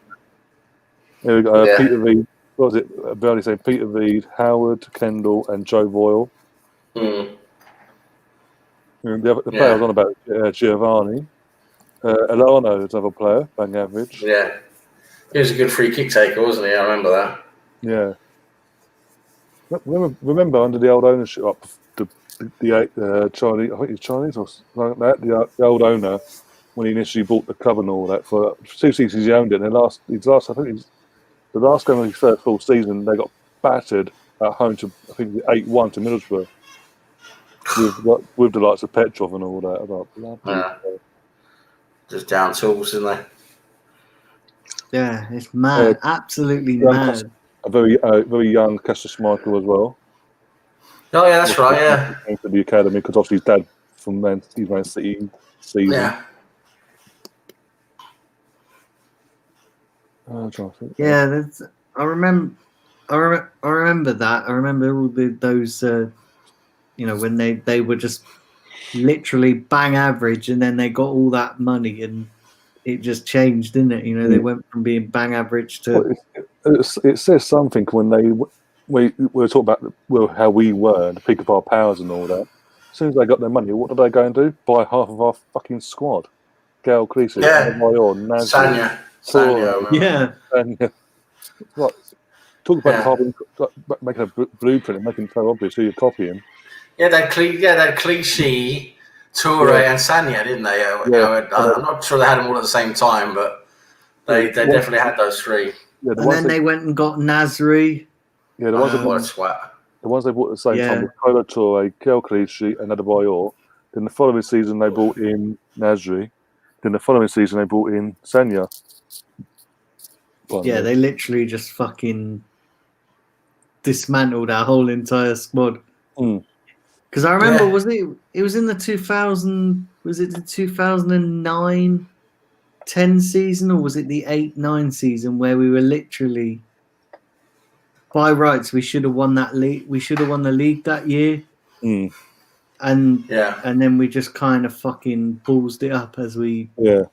Speaker 2: Here we got Peter Reid. What was it? Barely saying Peter Reid, Howard, Kendall, and Joe Royle. The player I was on about Giovanni. Elano is another player, bang average.
Speaker 3: Yeah. He was a good free kick taker, wasn't he? I remember that.
Speaker 2: Yeah. Remember under the old ownership, the Chinese, I think he's Chinese or something like that, the old owner, when he initially bought the club and all that, for 2 seasons he owned it, and the last game of his first full season, they got battered at home to, I think, 8-1 to Middlesbrough. With the likes of Petrov and all that.
Speaker 3: Just down tools, isn't they?
Speaker 1: Yeah, it's mad. Absolutely mad.
Speaker 2: A very young Kasper Schmeichel as well.
Speaker 3: Oh, yeah, that's right, yeah.
Speaker 2: Came to the academy because obviously his dad from Man City season.
Speaker 3: Yeah.
Speaker 1: Yeah, I remember that. I remember all those, when they were just literally bang average, and then they got all that money, and it just changed, didn't it? You know, they went from being bang average to.
Speaker 2: It says something when we were talking about how we were, the peak of our powers and all that. As soon as they got their money, what did they go and do? Buy half of our fucking squad. Gail Cleese, Adebayor, Nasri,
Speaker 3: Sanya,
Speaker 1: Yeah.
Speaker 2: and right, talk about carbon, making a blueprint and making it so obvious who you're copying.
Speaker 3: Yeah, that Clichy, Toure, and Sanya, didn't they? You know, I'm not sure they had them all at the same time, but they definitely had those three.
Speaker 2: Yeah,
Speaker 1: and then they went and got Nasri.
Speaker 2: Yeah, the ones they bought at the same time were Kolo Toure, Gail Cleese, and Adebayor. Then the following season they brought in Nasri. Then the following season they brought in Sanya.
Speaker 1: Yeah, they literally just fucking dismantled our whole entire squad. Because I remember, it was in the 2000, was it the 2009-10 season, or was it the 8-9 season where we were literally, by rights, we should have won that league. We should have won the league that year. And then we just kind of fucking ballsed it up as we do.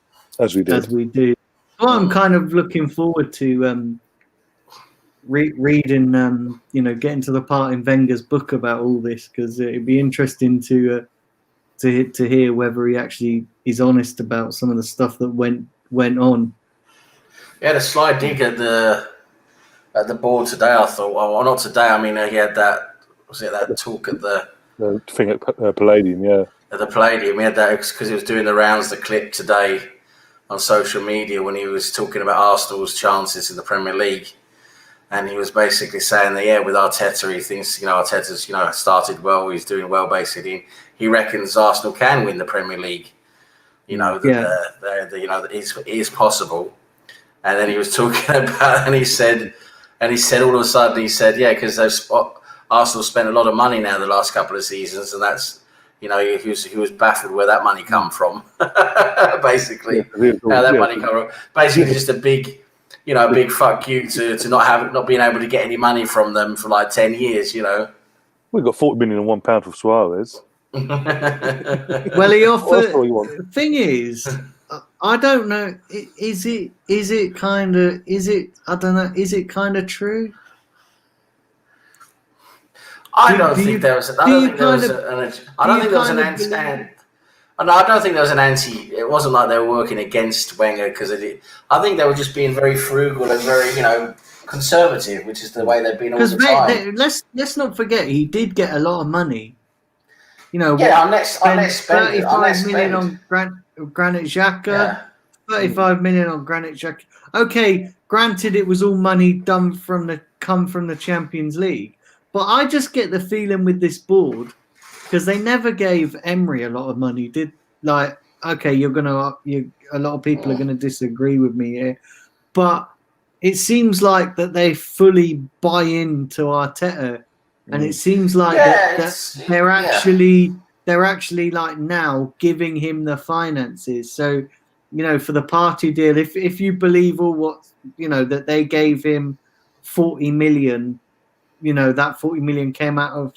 Speaker 1: Well, I'm kind of looking forward to reading, getting to the part in Wenger's book about all this, because it'd be interesting to hear whether he actually is honest about some of the stuff that went on.
Speaker 3: He had a slight dig at the board today. I thought, well, not today. I mean, he had that talk at the
Speaker 2: thing at Palladium,
Speaker 3: at the Palladium. He had that because he was doing the rounds, the clip today on social media when he was talking about Arsenal's chances in the Premier League. And he was basically saying that, with Arteta, he thinks, Arteta's, started well, he's doing well, basically. He reckons Arsenal can win the Premier League. It is possible. And then he was talking about, and he said all of a sudden, because Arsenal spent a lot of money now the last couple of seasons, and that's, he was baffled where that money come from, basically. How that money come from. Basically, just a big fuck you to not being able to get any money from them for like 10 years,
Speaker 2: We've got 40 million and £1 for Suarez.
Speaker 1: Well, he offered. Thing is, I don't know. Is it kind of true?
Speaker 3: I don't think there was an anti. It wasn't like they were working against Wenger because I think they were just being very frugal and very, conservative, which is the way they've been all the time.
Speaker 1: Let's not forget, he did get a lot of money.
Speaker 3: Spend
Speaker 1: 35 million on Granit Xhaka, 35 million on Granit Xhaka. Okay, granted, it was all money come from the Champions League, but I just get the feeling with this board, because they never gave Emery a lot of money. Okay, a lot of people are gonna disagree with me here, but it seems like that they fully buy into Arteta, and it seems like that they're actually like now giving him the finances. So, for the party deal, if you believe all what that they gave him 40 million, that 40 million came out of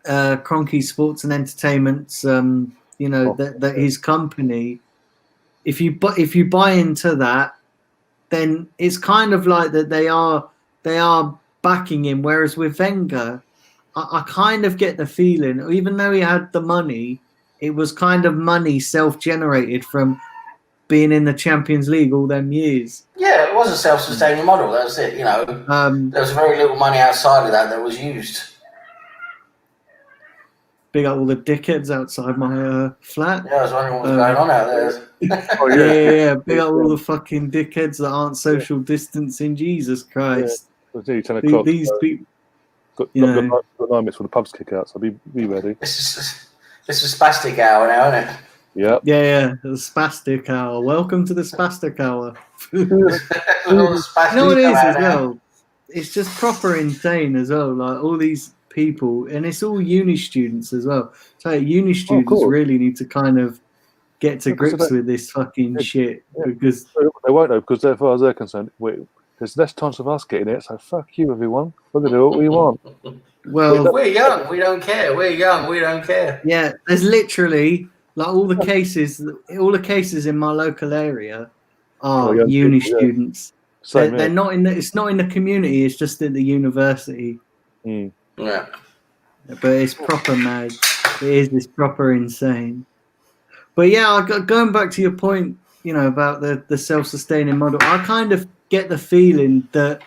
Speaker 1: Kroenke Sports and Entertainment's that his company. If you buy into that, then it's kind of like that they are backing him. Whereas with Wenger, I kind of get the feeling, even though he had the money, it was kind of money self-generated from being in the Champions League all them years.
Speaker 3: Yeah, it was a self-sustaining model. That was it. There was very little money outside of that was used.
Speaker 1: Big up all the dickheads outside my flat.
Speaker 3: Yeah, I was wondering what was going on out
Speaker 1: there. Yeah. Big up all the fucking dickheads that aren't social distancing. Jesus Christ.
Speaker 2: Yeah. It's nearly 10 o'clock.
Speaker 1: These people.
Speaker 2: Got 9 minutes for the pubs kick out, so be ready.
Speaker 3: It's a spastic hour now, isn't it?
Speaker 2: Yeah.
Speaker 1: Yeah. The spastic hour. Welcome to the spastic hour.
Speaker 3: You
Speaker 1: know what it is as well? It's just proper insane as well. Like all these people, and it's all uni students as well. So uni students really need to kind of get to grips with this fucking shit, because
Speaker 2: they won't know, because as far as they're concerned, they're there's less chance of us getting it. So fuck you, everyone. We're gonna do what we want.
Speaker 1: Well,
Speaker 3: we're young. We don't care. We're young. We don't care.
Speaker 1: yeah, there's literally like all the cases in my local area are
Speaker 2: young
Speaker 1: uni
Speaker 2: people, yeah.
Speaker 1: students.
Speaker 2: Same,
Speaker 1: They're not in the. It's not in the community. It's just in the university.
Speaker 2: Mm.
Speaker 3: Yeah.
Speaker 1: But it's proper mad. It is. It's proper insane. But yeah, going back to your point, about the self-sustaining model. I kind of get the feeling that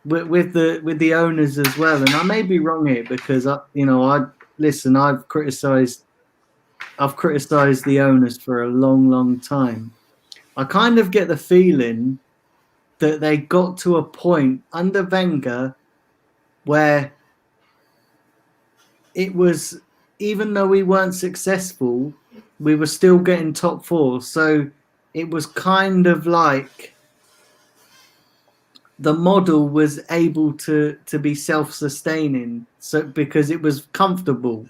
Speaker 1: with the owners as well, and I may be wrong here because I've criticized the owners for a long time. I kind of get the feeling that they got to a point under Wenger where it was, even though we weren't successful, we were still getting top four. So it was kind of like the model was able to be self-sustaining, so because it was comfortable,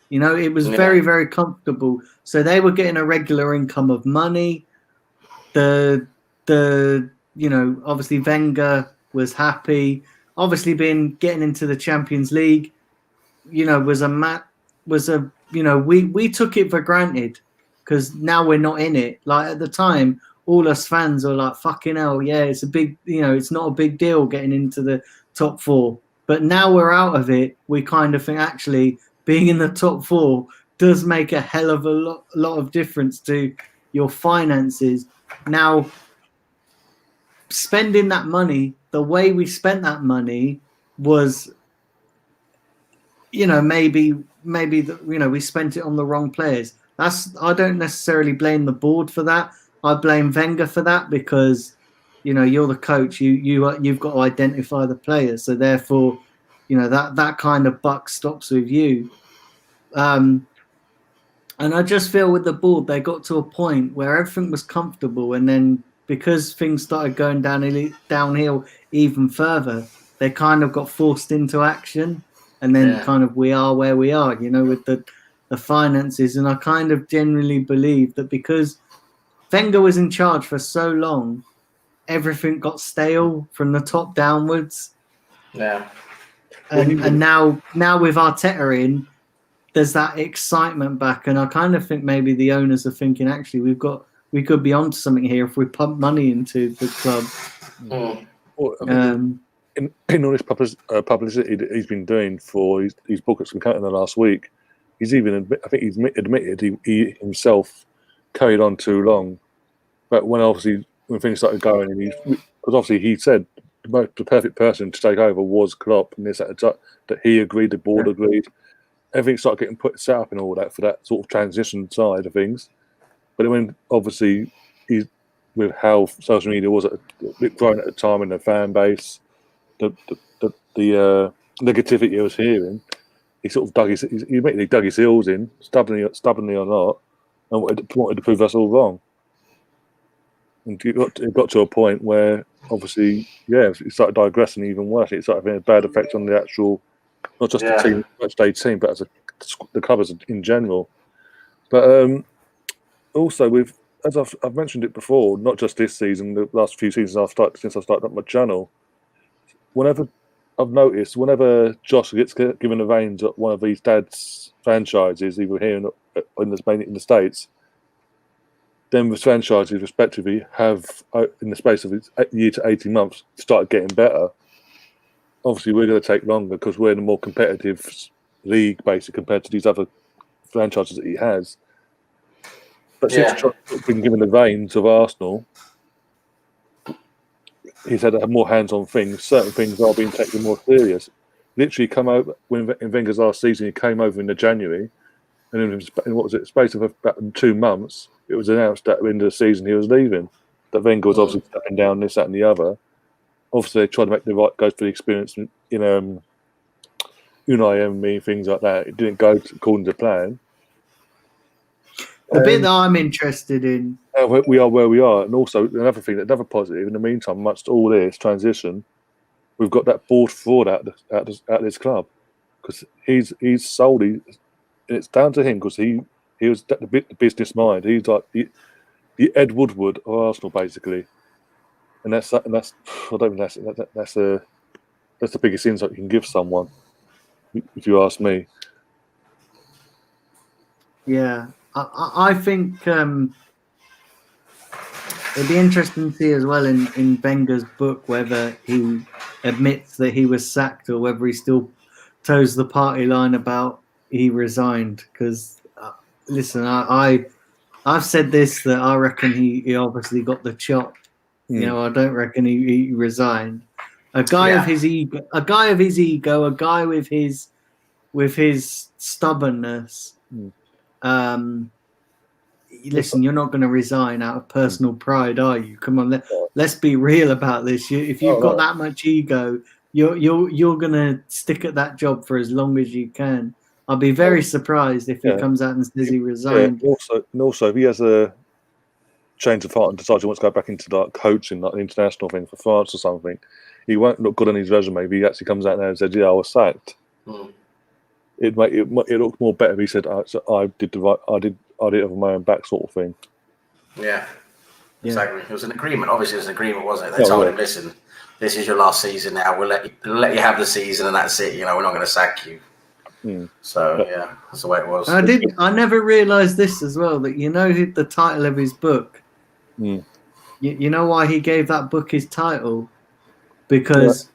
Speaker 1: it was very, very comfortable. So they were getting a regular income of money. Obviously Wenger was happy. Obviously, getting into the Champions League, we took it for granted because now we're not in it. Like at the time, all us fans are like, fucking hell, yeah, it's a big, it's not a big deal getting into the top four. But now we're out of it, we kind of think actually being in the top four does make a hell of a lot of difference to your finances. Now, spending that money, the way we spent that money was, maybe we spent it on the wrong players. I don't necessarily blame the board for that. I blame Wenger for that because, you're the coach. You've got to identify the players. So therefore, that kind of buck stops with you. And I just feel with the board, they got to a point where everything was comfortable, and then because things started going downhill even further, they kind of got forced into action. And then kind of we are where we are, with the finances. And I kind of generally believe that because Wenger was in charge for so long, everything got stale from the top downwards.
Speaker 3: Yeah.
Speaker 1: And now with Arteta in, there's that excitement back. And I kind of think maybe the owners are thinking, actually, we could be onto something here if we pump money into the club.
Speaker 2: In all this publicity that he's been doing for his book that's been cut in the last week, he's even admitted he himself carried on too long. But when things started going, and because obviously he said the perfect person to take over was Klopp, and that he agreed, the board agreed, everything started getting set up and all that for that sort of transition side of things. But when obviously with how social media was growing at the time and the fan base, the negativity I was hearing, he sort of dug his heels in, stubbornly or not, and wanted to prove us all wrong. And it got to a point where obviously, it started digressing even worse. It started having a bad effect on the actual, not just the team, matchday team, but as the club in general. But also as I've mentioned it before, not just this season, the last few seasons since I started up my channel. Whenever I've noticed, whenever Josh gets given the reins at one of these dad's franchises, either here in the States, then the franchises respectively have, in the space of a year to 18 months, started getting better. Obviously, we're going to take longer because we're in a more competitive league, basically, compared to these other franchises that he has. But since Josh has been given the reins of Arsenal, he's had to have more hands-on things. Certain things are being taken more serious. Literally, come over in Wenger's last season. He came over in January, and in what was it? Space of about 2 months, it was announced at the end of the season he was leaving. That Wenger was obviously stepping down, this, that, and the other. Obviously, they tried to make the right go for the experience in Unai Emery, things like that. It didn't go according to plan.
Speaker 1: The bit that I'm interested in.
Speaker 2: We are where we are. And also, another positive, in the meantime, amongst all this transition, we've got that board fraud at this club. Because he's solely, and it's down to him because he was the business mind. He's like the Ed Woodward of Arsenal, basically. and that's I don't think that's the biggest insight you can give someone, if you ask me.
Speaker 1: Yeah, I think it'd be interesting to see as well in Wenger's book whether he admits that he was sacked or whether he still toes the party line about he resigned. Because listen, I've said this, that I reckon he obviously got the chop. You know, I don't reckon he resigned. A guy of his ego, a guy with his stubbornness. Listen, you're not going to resign out of personal pride, are you? Come on, let's be real about this. If you've got that much ego, you're going to stick at that job for as long as you can. I'll be very surprised if he comes out and says he resigned.
Speaker 2: Also, if he has a change of heart and decides he wants to go back into like coaching, like an international thing for France or something, he won't look good on his resume if he actually comes out there and says, "Yeah, I was sacked." It look more better if he said, "I did it on my own back," sort of thing.
Speaker 3: Yeah, exactly. It was an agreement. Obviously, it was an agreement, wasn't it? They told him, "Listen, this is your last season now. We'll let you have the season, and that's it. You know, we're not going to sack you." So that's the way it was.
Speaker 1: I never realised this as well, that the title of his book. You know why he gave that book his title? Because,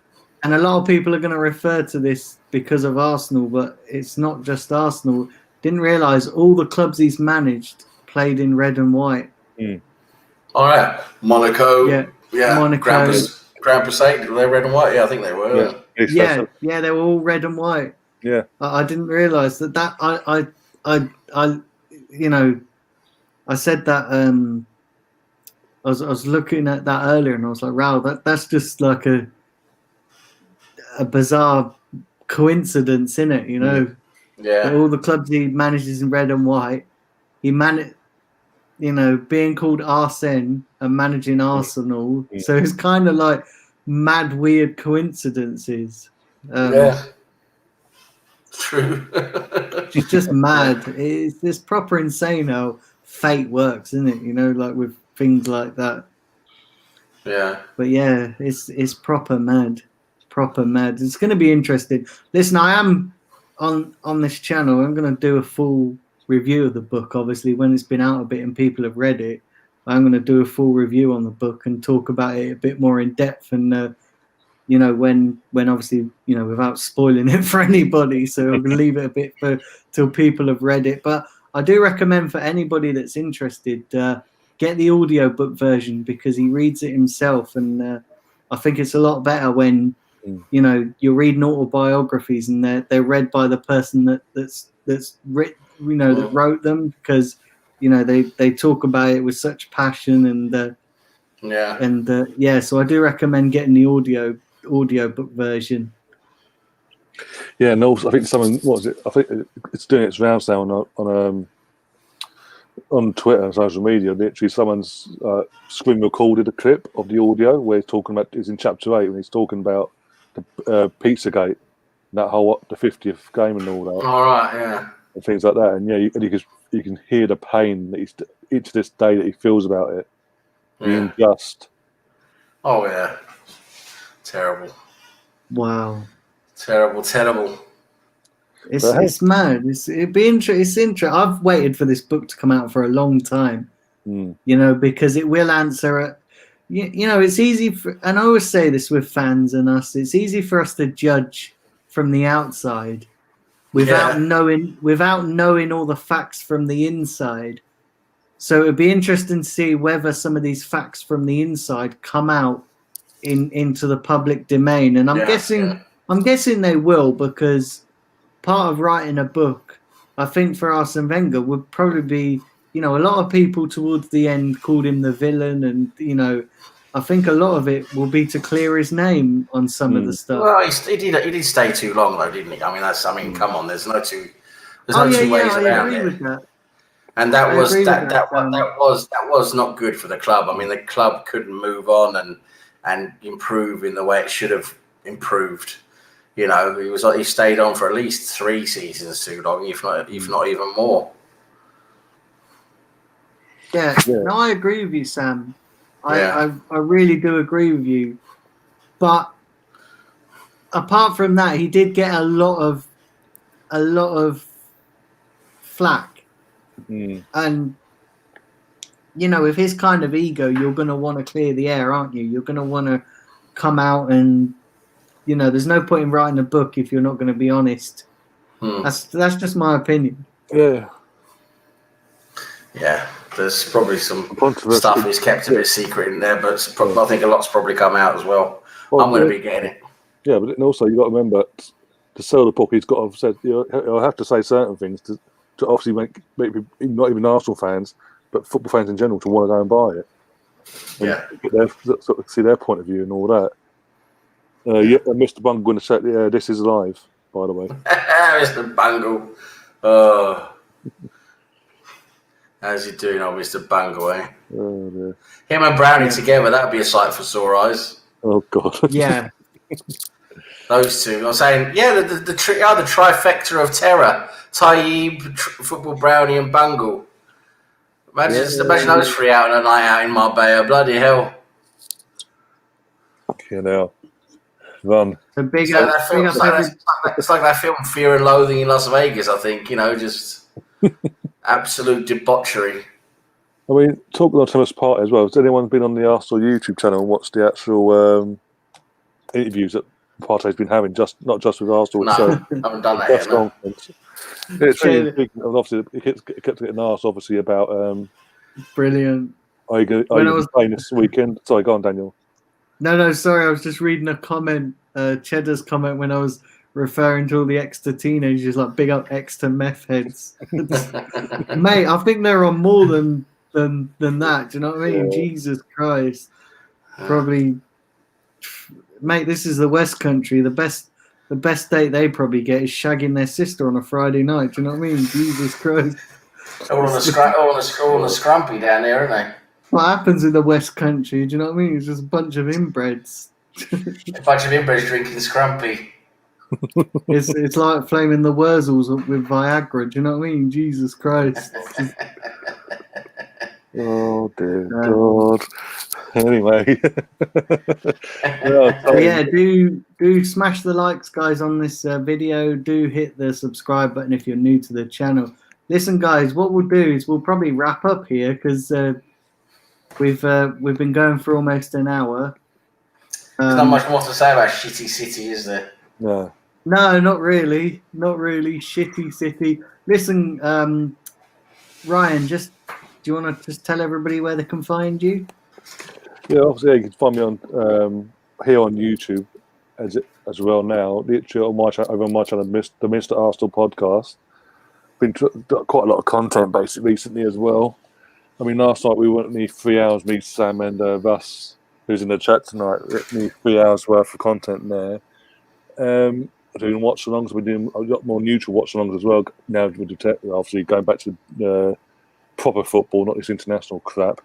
Speaker 1: and a lot of people are going to refer to this because of Arsenal, but it's not just Arsenal. Didn't realise all the clubs he's managed played in red and white.
Speaker 3: All right, Monaco.
Speaker 1: Monaco.
Speaker 3: Grand Passaic, they're red and white. Yeah, I think they were.
Speaker 1: Yeah, they were all red and white.
Speaker 2: Yeah,
Speaker 1: I didn't realise that. I said that. I was looking at that earlier, and I was like, "Wow, that's just like a bizarre coincidence, isn't it?" You know,
Speaker 3: that
Speaker 1: all the clubs he manages in red and white. He being called Arsene and managing Arsenal. So it's kind of like mad, weird coincidences.
Speaker 3: True.
Speaker 1: It's just mad. It's proper insane how fate works, isn't it? You know, like with things like that.
Speaker 3: Yeah.
Speaker 1: But yeah, it's proper mad. Proper mad. It's going to be interesting. Listen, I am on this channel. I'm going to do a full review of the book. Obviously, when it's been out a bit and people have read it, I'm going to do a full review on the book and talk about it a bit more in depth. And when obviously, without spoiling it for anybody. So I'm going to leave it a bit till people have read it. But I do recommend for anybody that's interested, get the audiobook version, because he reads it himself. And I think it's a lot better when, you're reading autobiographies and they're read by the person that's written, that wrote them, because, they talk about it with such passion and, so I do recommend getting the audiobook version.
Speaker 2: Yeah, and also I think someone, what was it? I think it's doing its rounds now on Twitter and social media. Literally, someone's screen recorded a clip of the audio where he's talking about. It's in chapter 8 when he's talking about the Pizzagate, that whole the 50th game and all that.
Speaker 3: All right, yeah,
Speaker 2: and things like that. And you can hear the pain that each this day that he feels about it, being just.
Speaker 3: Oh yeah, terrible.
Speaker 1: Wow.
Speaker 3: Terrible.
Speaker 1: It's mad. It'd be interesting. I've waited for this book to come out for a long time. Because it will answer. It's easy and I always say this with fans and us. It's easy for us to judge from the outside without knowing all the facts from the inside. So it'd be interesting to see whether some of these facts from the inside come out into the public domain. And I'm guessing they will, because part of writing a book, I think, for Arsene Wenger would probably be, a lot of people towards the end called him the villain, and I think a lot of it will be to clear his name on some of the stuff.
Speaker 3: Well, he did stay too long though, didn't he? I mean, come on, there's no two ways around it. With that. And that was not good for the club. I mean, the club couldn't move on and improve in the way it should have improved. He stayed on for at least 3 seasons too long, if not even more.
Speaker 1: Yeah, no, I agree with you, Sam. I really do agree with you. But apart from that, he did get a lot of flack. And with his kind of ego, you're going to want to clear the air, aren't you? You're going to want to come out and, there's no point in writing a book if you're not going to be honest. That's just my opinion.
Speaker 2: Yeah.
Speaker 3: Yeah, there's probably some stuff he's kept a bit secret in there, but I think a lot's probably come out as well. I'm going to be getting it.
Speaker 2: Yeah, but also you've got to remember, to sell the book, he's got to have said, he'll have to say certain things to obviously make not even Arsenal fans, but football fans in general to want to go and buy it. And sort of see their point of view and all that. Mr. Bungle in the chat, this is live, by the way.
Speaker 3: Mr. Bungle. Oh. How's he doing, Mr. Bungle, eh?
Speaker 2: Oh, dear.
Speaker 3: Him and Brownie together, that would be a sight for sore eyes.
Speaker 2: Oh, God.
Speaker 1: Yeah.
Speaker 3: Those two. I'm saying, the trifecta of terror. Tayyip, Football Brownie, and Bungle. Imagine those three out on a night out in Marbella. Bloody hell.
Speaker 2: Run.
Speaker 3: It's like that film Fear and Loathing in Las Vegas, I think. Just absolute debauchery.
Speaker 2: I mean, talking on Thomas Partey as well, has anyone been on the Arsenal YouTube channel and watched the actual interviews that Partey's been having, not just with Arsenal itself?
Speaker 3: No, I haven't done that yet. No.
Speaker 2: It's really big. Obviously, it kept getting asked, obviously, about...
Speaker 1: Brilliant.
Speaker 2: Are you going to play this weekend? Sorry, go on, Daniel.
Speaker 1: No, sorry, I was just reading a comment, Cheddar's comment, when I was referring to all the extra teenagers, like big up extra meth heads. Mate, I think they're on more than that. Do you know what I mean? Yeah. Jesus Christ. Probably, mate, this is the West Country. The best date they probably get is shagging their sister on a Friday night. Do you know what I mean? Jesus Christ.
Speaker 3: All on the scrumpy down there, aren't they?
Speaker 1: What happens in the West Country? Do you know what I mean? It's just a bunch of inbreds.
Speaker 3: A bunch of inbreds drinking scrumpy.
Speaker 1: It's like flaming the Wurzels with Viagra. Do you know what I mean? Jesus Christ.
Speaker 2: Oh dear God. Anyway.
Speaker 1: Do smash the likes, guys, on this video. Do hit the subscribe button if you're new to the channel. Listen, guys, what we'll do is we'll probably wrap up here because we've been going for almost an hour.
Speaker 3: There's not much more to say about Shitty City, is there?
Speaker 2: No.
Speaker 1: No, not really. Not really. Shitty City. Listen, Ryan, do you want to just tell everybody where they can find you?
Speaker 2: Yeah, obviously you can find me on here on YouTube as well now. Literally on my channel, the Mr. Arsenal podcast. Been quite a lot of content basically recently as well. I mean, last night we went near 3 hours. Me, Sam, and Russ, who's in the chat tonight, near 3 hours worth of content there. Doing watch-alongs. We're doing a lot more neutral watch-alongs as well now. Obviously, going back to proper football, not this international crap.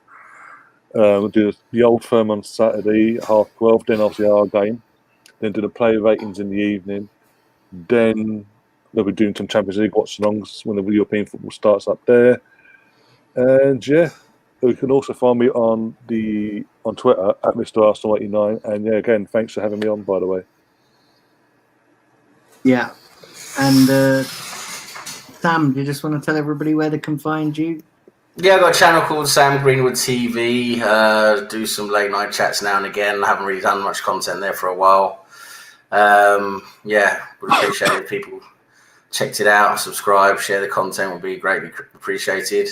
Speaker 2: We'll do the Old Firm on Saturday, 12:30. Then obviously our game. Then do the player ratings in the evening. Then they'll be doing some Champions League watch-alongs when the European football starts up there. And yeah, you can also find me on Twitter at Mr. Arsenal 89. And yeah, again, thanks for having me on, by the way.
Speaker 1: Yeah, and Sam, do you just want to tell everybody where they can find you?
Speaker 3: Yeah, I've got a channel called Sam Greenwood TV. Do some late night chats now and again. I haven't really done much content there for a while. Would appreciate it if people checked it out, subscribe, share the content, would be greatly appreciated.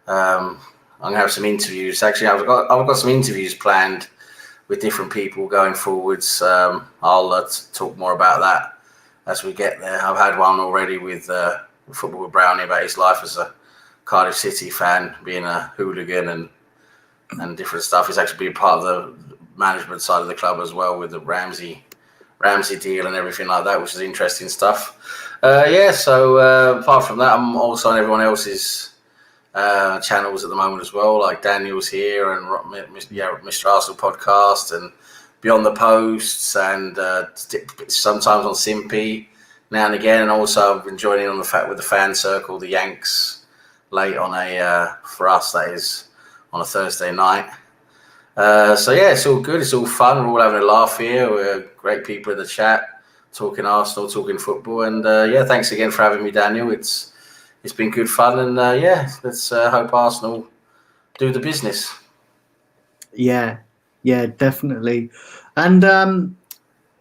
Speaker 3: I'm gonna have some interviews. Actually, I've got some interviews planned with different people going forwards. I'll talk more about that as we get there. I've had one already with Football with Brownie about his life as a Cardiff City fan, being a hooligan and different stuff. He's actually been part of the management side of the club as well with the Ramsey deal and everything like that, which is interesting stuff. So apart from that, I'm also on everyone else's channels at the moment as well, like Daniel's here and Mr. Arsenal podcast and Beyond the Posts, and sometimes on Simpy now and again. And also I've been joining on with the fan circle, the Yanks, late on for us that is on a Thursday night. So yeah, it's all good. It's all fun. We're all having a laugh here. We're great people in the chat, talking Arsenal, talking football, and yeah, thanks again for having me, Daniel. It's been good fun, and yeah, let's hope Arsenal do the business.
Speaker 1: Yeah, definitely. And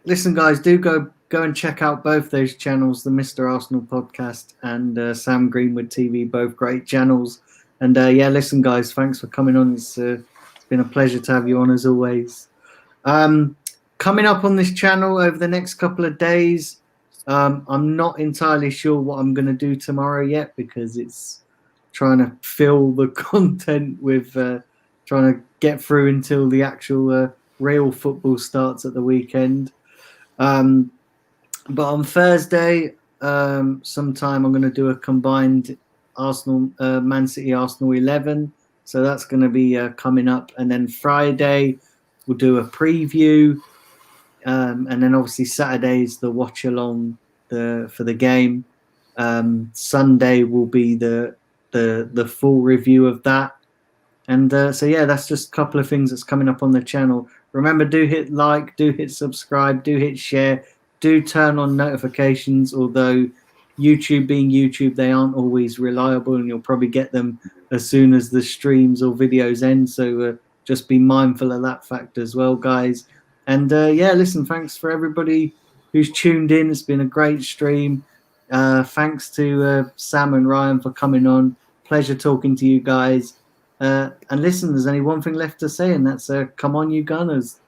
Speaker 1: listen, guys, do go and check out both those channels, the Mr. Arsenal podcast and Sam Greenwood TV, both great channels. And yeah, listen, guys, thanks for coming on. It's been a pleasure to have you on as always. Coming up on this channel over the next couple of days, I'm not entirely sure what I'm going to do tomorrow yet, because it's trying to fill the content with trying to get through until the actual real football starts at the weekend. But on Thursday, sometime I'm going to do a combined Arsenal, Man City, Arsenal 11. So that's going to be coming up. And then Friday, we'll do a preview. And then obviously Saturday is the watch along for the game. Sunday will be the full review of that. And so yeah, that's just a couple of things that's coming up on the channel. Remember, do hit like, do hit subscribe, do hit share, do turn on notifications. Although YouTube being YouTube, they aren't always reliable, and you'll probably get them as soon as the streams or videos end. So just be mindful of that fact as well, guys. And yeah, listen, thanks for everybody who's tuned in. It's been a great stream. Thanks to Sam and Ryan for coming on. Pleasure talking to you guys. And listen, there's only one thing left to say, and that's come on, you Gunners.